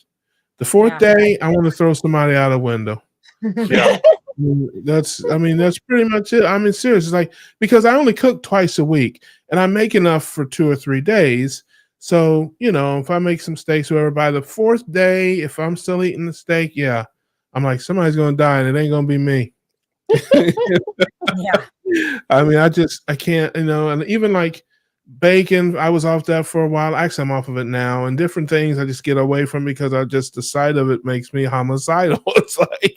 The 4th day, I want to throw somebody out a window. Yeah. That's pretty much it. I mean, seriously, like, because I only cook twice a week and I make enough for 2 or 3 days. So, if I make some steaks, whatever, by the 4th day, if I'm still eating the steak, I'm like, somebody's going to die and it ain't going to be me. I mean, I can't, and even like bacon, I was off that for a while. Actually, I'm off of it now, and different things I just get away from because the sight of it makes me homicidal. It's like,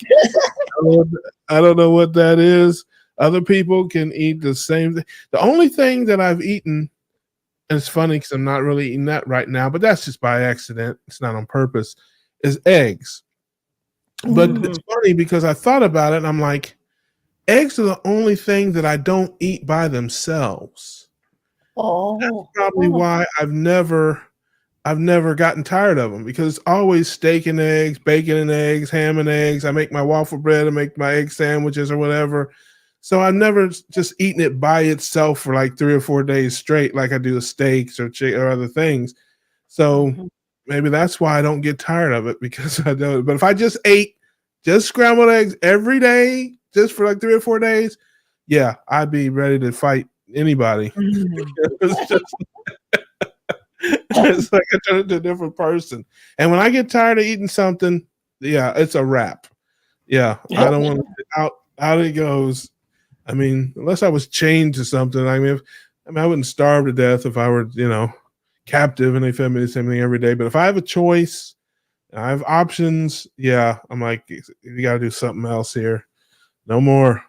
I don't know what that is. Other people can eat the same thing. The only thing that I've eaten, and it's funny because I'm not really eating that right now, but that's just by accident. It's not on purpose, is eggs. But it's funny because I thought about it and I'm like, eggs are the only thing that I don't eat by themselves. That's probably why I've never gotten tired of them, because it's always steak and eggs, bacon and eggs, ham and eggs. I make my waffle bread, I make my egg sandwiches or whatever. So I've never just eaten it by itself for like 3 or 4 days straight, like I do with steaks or or other things. So maybe that's why I don't get tired of it, because I don't. But if I just ate just scrambled eggs every day, just for like 3 or 4 days, yeah, I'd be ready to fight anybody. It's just it's like I turn into a different person. And when I get tired of eating something, yeah, it's a wrap. Yeah, I don't want to out it goes. I mean, unless I was chained to something. I mean, I wouldn't starve to death if I were, captive and they fed me the same thing every day. But if I have a choice, I have options. Yeah, I'm like, you got to do something else here. No more.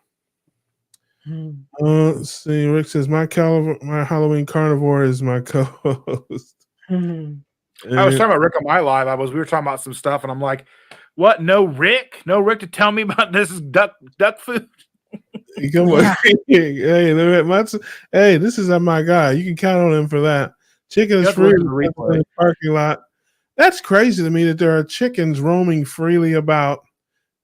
Let's see. Rick says my Halloween carnivore is my co-host. I was talking about Rick on my live. We were talking about some stuff, and I'm like, "What? No Rick to tell me about this is duck food." Come on, hey, this is my guy. You can count on him for that. Chicken is free in the parking lot. That's crazy to me that there are chickens roaming freely about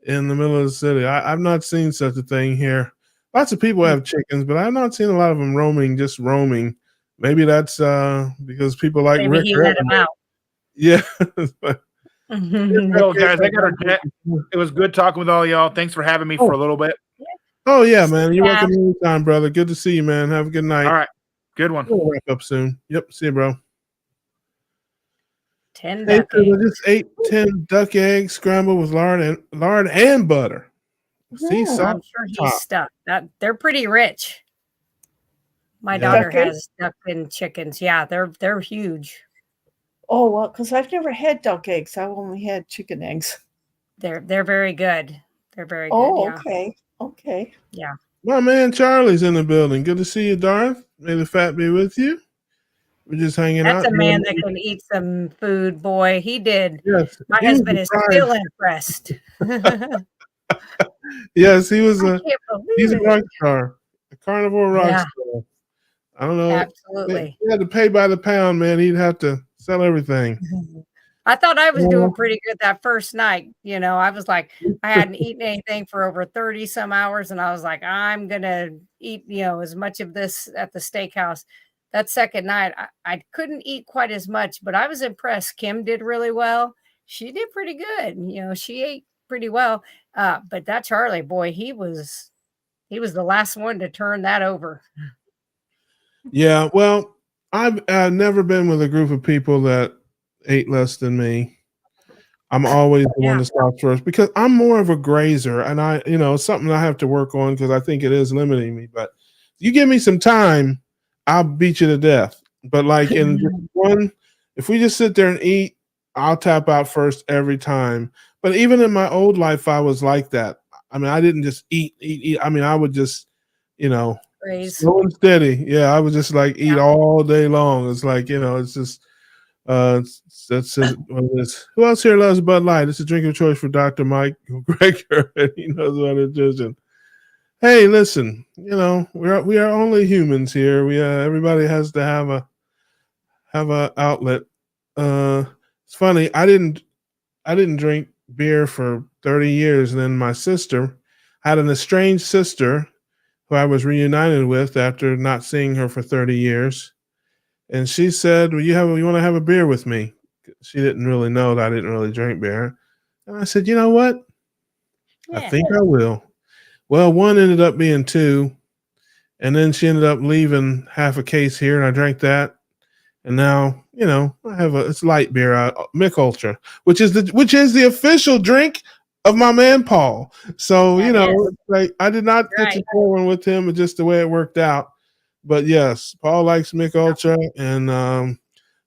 in the middle of the city. I've not seen such a thing here. Lots of people have chickens, but I've not seen a lot of them just roaming. Maybe that's because people like Maybe Rick. He let him out. Yeah. Well, guys, I got our jet. It was good talking with all y'all. Thanks for having me for a little bit. Oh yeah, man. You're welcome anytime, brother. Good to see you, man. Have a good night. All right. Good one. We'll wrap up soon. Yep. See you, bro. 10 duck eggs. I just ate 10 duck eggs scrambled with lard and butter. See, I'm sure he's stuck. They're pretty rich. My daughter has duck and chickens. Yeah, they're huge. Oh well, because I've never had duck eggs. I've only had chicken eggs. They're very good. They're very good. Oh, okay. Okay. Yeah. My man Charlie's in the building. Good to see you, Darth. May the fat be with you. We're just hanging out. That's a man that can eat some food, boy. He did. Yes, my husband is still impressed. Yes, he was he's a rock it. star. A carnivore rock star. I don't know. Absolutely. He had to pay by the pound, man. He'd have to sell everything. I thought I was doing pretty good that first night. I was like, I hadn't eaten anything for over 30 some hours. And I was like, I'm going to eat, as much of this at the steakhouse. That second night, I couldn't eat quite as much, but I was impressed. Kim did really well. She did pretty good. She ate pretty well. But that Charlie, boy, he was the last one to turn that over. Yeah. Well, I've never been with a group of people that ate less than me. I'm always the one to stop first because I'm more of a grazer, and it's something I have to work on because I think it is limiting me. But you give me some time, I'll beat you to death. But like in one, if we just sit there and eat, I'll tap out first every time. But even in my old life, I was like that. I mean, I didn't just eat. I mean, I would just, slow and steady. Yeah, I would just like eat all day long. It's like, it's just that's it. Who else here loves Bud Light? It's a drink of choice for Dr. Mike Greger, and he knows what it is. Hey, listen, we are only humans here. Everybody has to have a outlet. It's funny. I didn't drink beer for 30 years, and then my sister had an estranged sister who I was reunited with after not seeing her for 30 years. And she said, well, you want to have a beer with me? She didn't really know that I didn't really drink beer. And I said, you know what? I think I will. Well, one ended up being 2. And then she ended up leaving half a case here, and I drank that. And now, I have it's light beer, Mick Ultra, which is the official drink of my man Paul. So, like I did not get to pour one with him, just the way it worked out. But yes, Paul likes Mick Ultra, and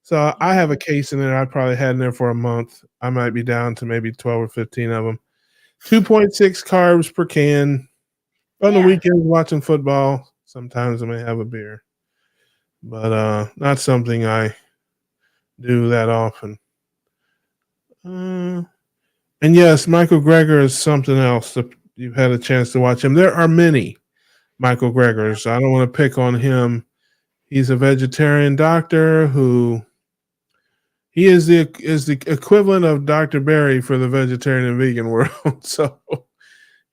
so I have a case in there. I probably had in there for a month. I might be down to maybe 12 or 15 of them. 2.6 carbs per can. On the weekends, watching football, sometimes I may have a beer, but not something I do that often. And yes, Michael Greger is something else. If you've had a chance to watch him, there are many Michael Gregors. I don't want to pick on him. He's a vegetarian doctor who he is the equivalent of Dr. Barry for the vegetarian and vegan world. So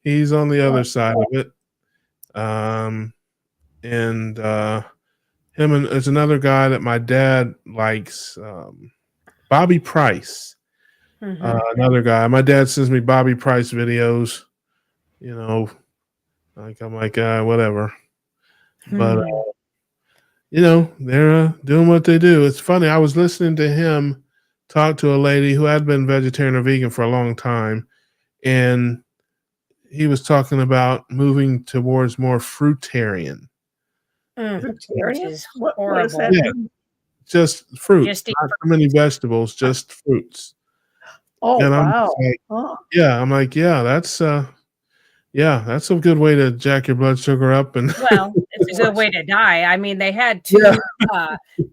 he's on the other side of it. And him and there's another guy that my dad likes, Bobby Price. Another guy. My dad sends me Bobby Price videos. You know, like I'm like whatever. But you know, they're doing what they do. It's funny. I was listening to him talk to a lady who had been vegetarian or vegan for a long time, and he was talking about moving towards more fruitarian. Which is What is horrible. that? Yeah. Just fruit, Just eat not too many vegetables, just fruits. Oh, And I'm wow. just like, Oh, I'm like, that's a good way to jack your blood sugar up. And Well, it's a good way to die. I mean, they had two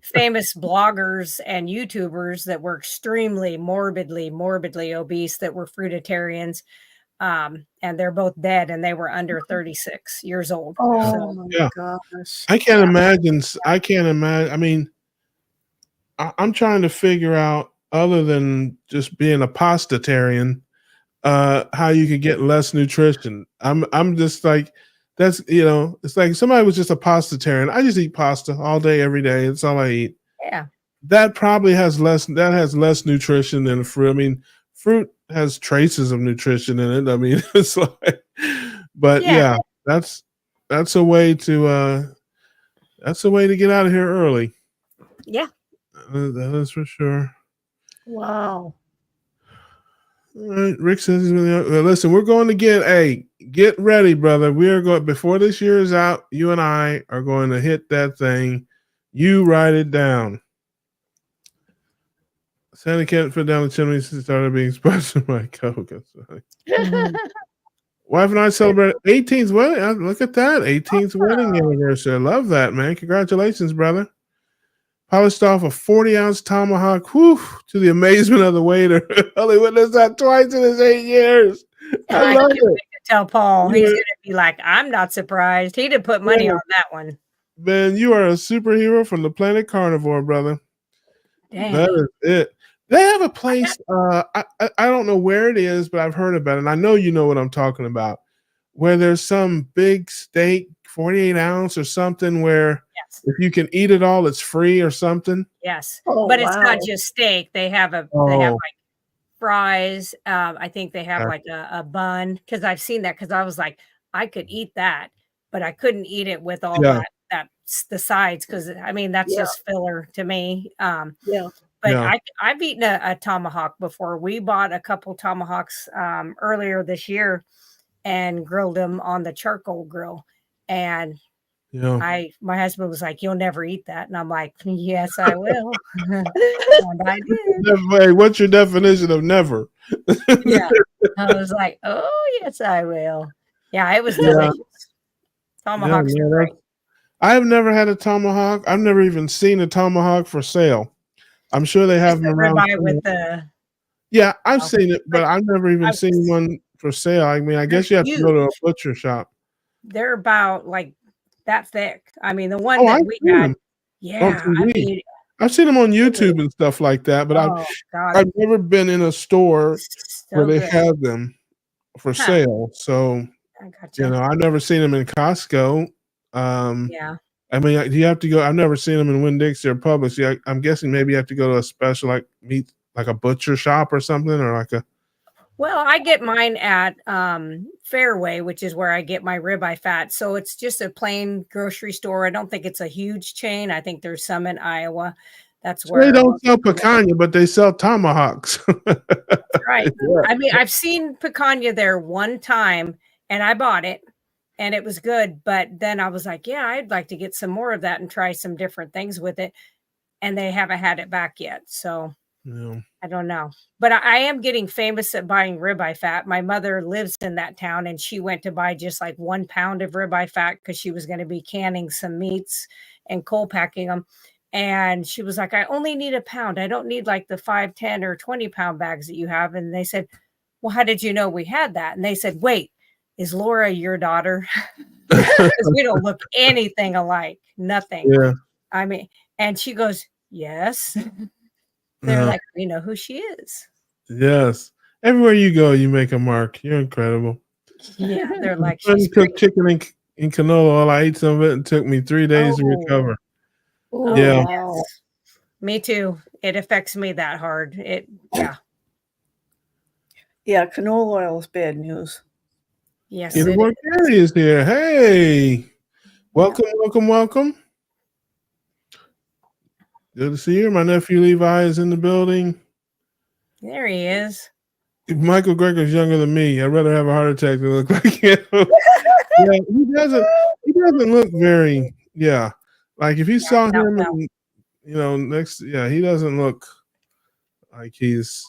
famous bloggers and YouTubers that were extremely morbidly obese that were fruitarians. And they're both dead and they were under 36 years old. oh So my Yeah. gosh. I can't imagine. I can't imagine. I mean, I'm trying to figure out, other than just being a pastatarian, how you could get less nutrition. I'm just like, that's, it's like somebody was just a pastatarian. I just eat pasta all day, every day. That's all I eat. yeah. That probably has less nutrition than fruit. I mean, fruit has traces of nutrition in it. I mean, it's like, but Yeah. that's a way to get out of here early. Yeah. That is for sure. Wow. All right, Rick says he's really, listen, we're going to get ready, brother. We are going, before this year is out, you and I are going to hit that thing. You write it down. Santa can't fit down the chimney since it started being sponsored by Coke. Wife and I celebrated 18th wedding. Look at that. 18th wedding anniversary. I love that, man. Congratulations, brother. Polished off a 40-ounce tomahawk, to the amazement of the waiter. Only witnessed that twice in his 8 years. I love can't it. wait to tell Paul. He's Yeah. going to be like, I'm not surprised. He did put money on that one. Man, you are a superhero from the planet Carnivore, brother. Dang. That is it. They have a place. I don't know where it is, but I've heard about it. And I know you know what I'm talking about. Where there's some big steak, 48 ounce or something, where if you can eat it all, it's free or something. Yes. Oh, But it's not wow. just steak. They have they have like fries. I think they have like a bun, because I've seen that, because I was like, I could eat that, but I couldn't eat it with all the sides, because I mean that's just filler to me. But I've eaten a tomahawk before. We bought a couple tomahawks earlier this year and grilled them on the charcoal grill. And my husband was like, "You'll never eat that," and I'm like, "Yes, I will." And I did. Hey, what's your definition of never? Yeah, I was like, "Oh, yes, I will." Yeah, it was delicious. Tomahawks are great. I have never had a tomahawk. I've never even seen a tomahawk for sale. I'm sure they have them around. With the I've seen it, but I've never even seen one for sale. I mean, I guess you have to go to a butcher shop. They're about like that thick. I mean, the one that we had. Yeah, I mean, I've seen them on YouTube and stuff like that, but I've never been in a store where they have them for sale. So I've never seen them in Costco. I mean, do you have to go? I've never seen them in Winn-Dixie or Publix. I'm guessing maybe you have to go to a special like a butcher shop or something, or like a. Well, I get mine at Fairway, which is where I get my ribeye fat. So it's just a plain grocery store. I don't think it's a huge chain. I think there's some in Iowa. That's where they don't sell picanha, but they sell tomahawks. Right. I mean, I've seen picanha there one time, and I bought it, and it was good. But then I was like, yeah, I'd like to get some more of that and try some different things with it. And they haven't had it back yet. So I don't know. But I am getting famous at buying ribeye fat. My mother lives in that town, and she went to buy just like 1 pound of ribeye fat because she was going to be canning some meats and cold packing them. And she was like, I only need 1 pound. I don't need like the 5, 10, or 20 pound bags that you have. And they said, well, how did you know we had that? And they said, wait, is Laura your daughter? Because we don't look anything alike. Nothing. Yeah. I mean, and she goes, yes. They're like, we know who she is. Yes. Everywhere you go, you make a mark. You're incredible. Yeah. They're like, she's cook chicken and in canola oil. I ate some of it. It took me 3 days to Oh. recover. Oh, Yeah. Wow. yes. Me too. It affects me that hard. Yeah. Yeah, canola oil is bad news. Yes, Kitty it Boy is. Gary is here. Hey, welcome, welcome, welcome. Good to see you. My nephew Levi is in the building. There he is. Michael Greger's younger than me. I'd rather have a heart attack than look like him. Yeah, he doesn't. He doesn't look very. Yeah, like if you saw No, him, no. and, next. Yeah, he doesn't look like he's.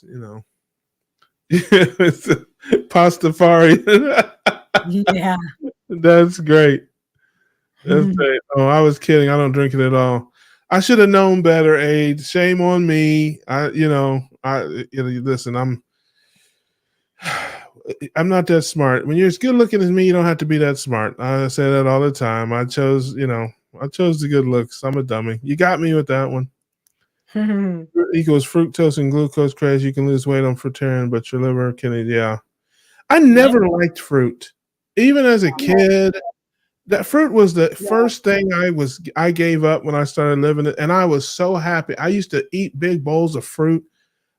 Pastafari. Yeah. That's great. That's great. Oh, I was kidding. I don't drink it at all. I should have known better, Aid. Shame on me. Listen, I'm not that smart. When you're as good looking as me, you don't have to be that smart. I say that all the time. I chose the good looks. I'm a dummy. You got me with that one. Equals fructose and glucose craze. You can lose weight on fruitarian, but your liver can. Yeah. I never liked fruit. Even as a kid, that fruit was the first thing I gave up when I started living it, and I was so happy. I used to eat big bowls of fruit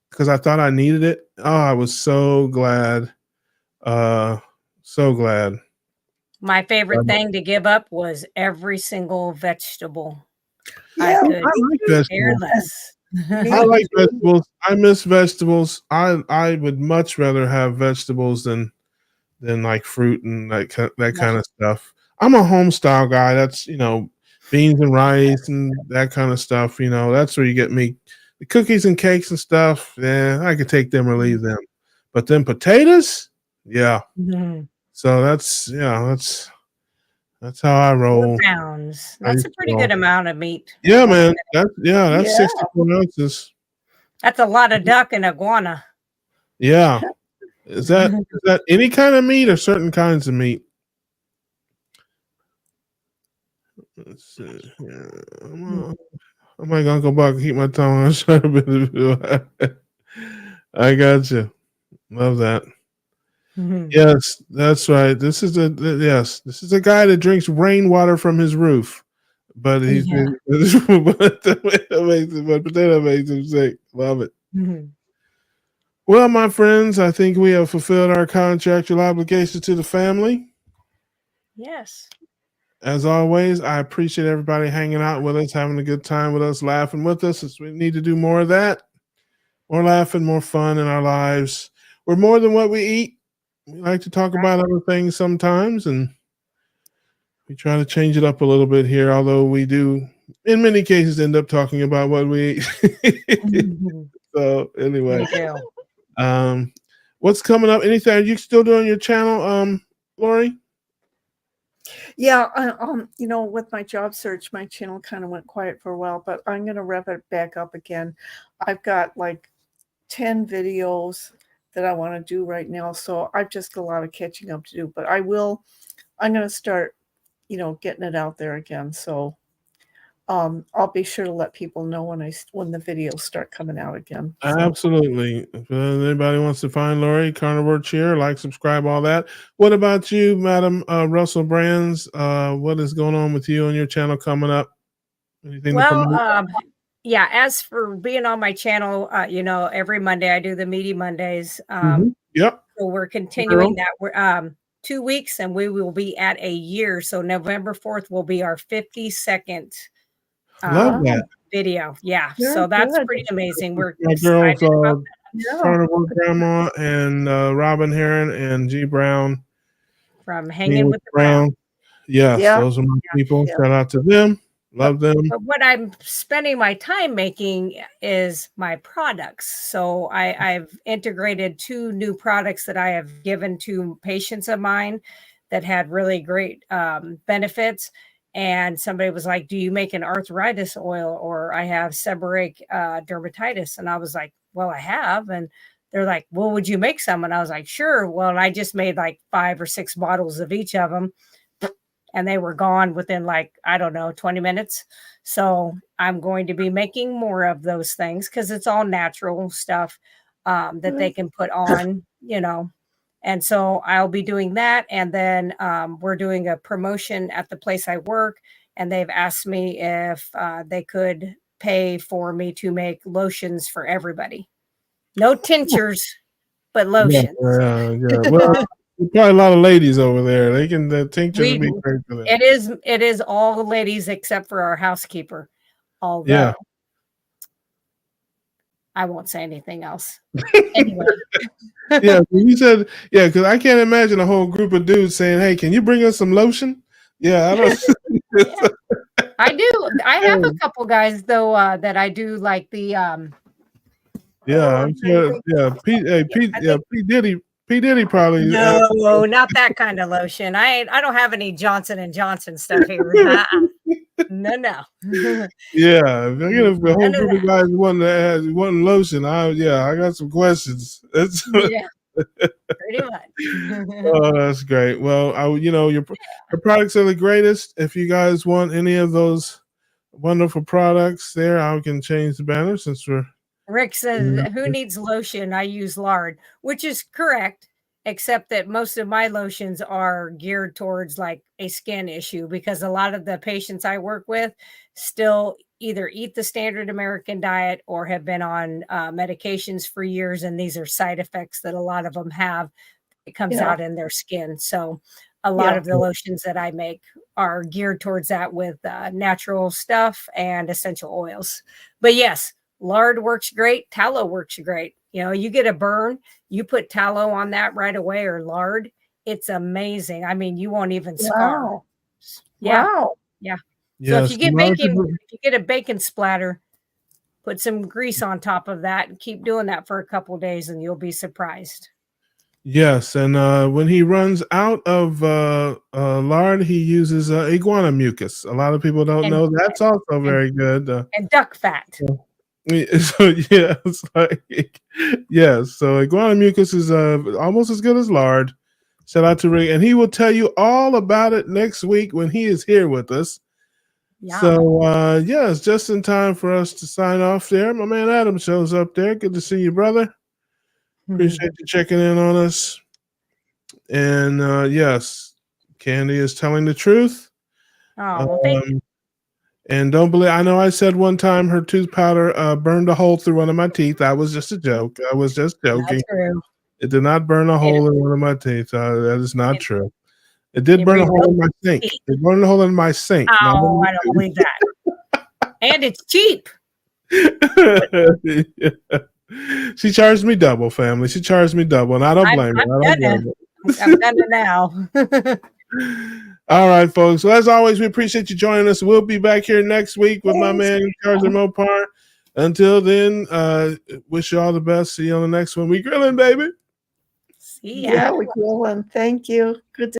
because I thought I needed it. Oh, I was so glad. So glad. My favorite thing to give up was every single vegetable. Yeah, I could I like care vegetables. less. I like vegetables. I miss vegetables. I would much rather have vegetables than like fruit and that kind of stuff. I'm a home style guy. That's beans and rice and that kind of stuff. That's where you get me. The cookies and cakes and stuff. Yeah, I could take them or leave them. But then potatoes, yeah. Mhm. So that's how I 4 roll. pounds. I That's used a to pretty roll. good amount of meat. Yeah, man. That's Yeah. 64 ounces. That's a lot of duck and iguana. Yeah. Is that any kind of meat or certain kinds of meat? Let's see. Yeah. I'm like Uncle Buck. Keep my tongue on shut. I got you. Love that. Mhm. Yes, that's right. This is a guy that drinks rainwater from his roof, but Yeah. but potato makes him sick. Love it. Mhm. Well, my friends, I think we have fulfilled our contractual obligation to the family. Yes. As always, I appreciate everybody hanging out with us, having a good time with us, laughing with us. We need to do more of that. More laughing, more fun in our lives. We're more than what we eat. We like to talk about other things sometimes, and we try to change it up a little bit here, although we do, in many cases, end up talking about what we eat. Mhm. So, anyway, We do. what's coming up? Anything? Are you still doing your channel, Lori? Yeah, with my job search, my channel kind of went quiet for a while, but I'm going to rev it back up again. I've got like 10 videos that I want to do right now, so I've just got a lot of catching up to do, but I'm going to start, getting it out there again. So I'll be sure to let people know when the videos start coming out again. So. Absolutely. If anybody wants to find Lori, Carnivore Cheer, like, subscribe, all that. What about you, Madam Russell Brands? What is going on with you on your channel coming up? Anything to Well, promote? yeah, as for being on my channel, every Monday I do the Meaty Mondays. Yep. So we're Girl. continuing that. We're 2 weeks and we will be at a year. So November 4th will be our 52nd Love that. video. Yeah. Very So that's good. pretty amazing. We're My excited girls, about that. Yeah. Carnivore Grandma and Robin Heron and G Brown. From Hanging with the Brown. Yes, Yeah. those are my people. Yeah. Shout out to them. Love them. But what I'm spending my time making is my products. So I've integrated 2 new products that I have given to patients of mine that had really great benefits. And somebody was like, "Do you make an arthritis oil?" Or I have seborrheic dermatitis. And I was like, "Well, I have." And they're like, "Well, would you make some?" And I was like, "Sure." Well, and I just made like 5 or 6 bottles of each of them. And they were gone within like, I don't know, 20 minutes. So I'm going to be making more of those things because it's all natural stuff that they can put on, And so I'll be doing that. And then we're doing a promotion at the place I work. And they've asked me if they could pay for me to make lotions for everybody. No tinctures, but lotions. Yeah. Well, there's probably a lot of ladies over there. They can the tinctures would be great for them. It is all the ladies except for our housekeeper. Although I won't say anything else. Anyway. Yeah, you said because I can't imagine a whole group of dudes saying, "Hey, can you bring us some lotion?" Yeah, I don't. I do. I have a couple guys though that I do like the. I'm sure. Yeah, P Diddy probably. No, not that kind of lotion. I don't have any Johnson and Johnson stuff here. No. Yeah, if I get a whole group of guys wanting lotion, I got some questions. Yeah, pretty much. Oh, that's great. Well, your products are the greatest. If you guys want any of those wonderful products, there I can change the banner since we're. Rick says, "Who needs lotion? I use lard," which is correct, except that most of my lotions are geared towards like a skin issue because a lot of the patients I work with still either eat the standard American diet or have been on medications for years. And these are side effects that a lot of them have. It comes out in their skin. So a lot of the lotions that I make are geared towards that with natural stuff and essential oils. But yes, lard works great. Tallow works great. You get a burn, you put tallow on that right away or lard. It's amazing. I mean, you won't even scar. Wow. Yeah. Wow. Yeah. Yes, So if you get a bacon splatter, put some grease on top of that and keep doing that for a couple of days and you'll be surprised. Yes, and when he runs out of lard, he uses iguana mucus. A lot of people don't know that's also very good. And duck fat. So it's like so iguana mucus is almost as good as lard. Shout out to Rick, and he will tell you all about it next week when he is here with us. Yeah. So it's just in time for us to sign off there. My man Adam shows up there. Good to see you, brother. Appreciate you checking in on us. And yes, Candy is telling the truth. Oh, well, thank you. And don't believe. I know I said one time her tooth powder burned a hole through one of my teeth. That was just a joke. I was just joking. That's true. It did not burn a hole in one of my teeth. That is not true. It did burn a hole in my sink. It burned a hole in my sink. Oh, I don't believe that. And it's cheap. She charged me double, family. She charged me double, and I don't blame her. I'm done it now. All right, folks. So as always, we appreciate you joining us. We'll be back here next week with my man Charles Mopar. Until then, wish you all the best. See you on the next one. We grilling, baby. See ya. Yeah, we grilling. Thank you. Good to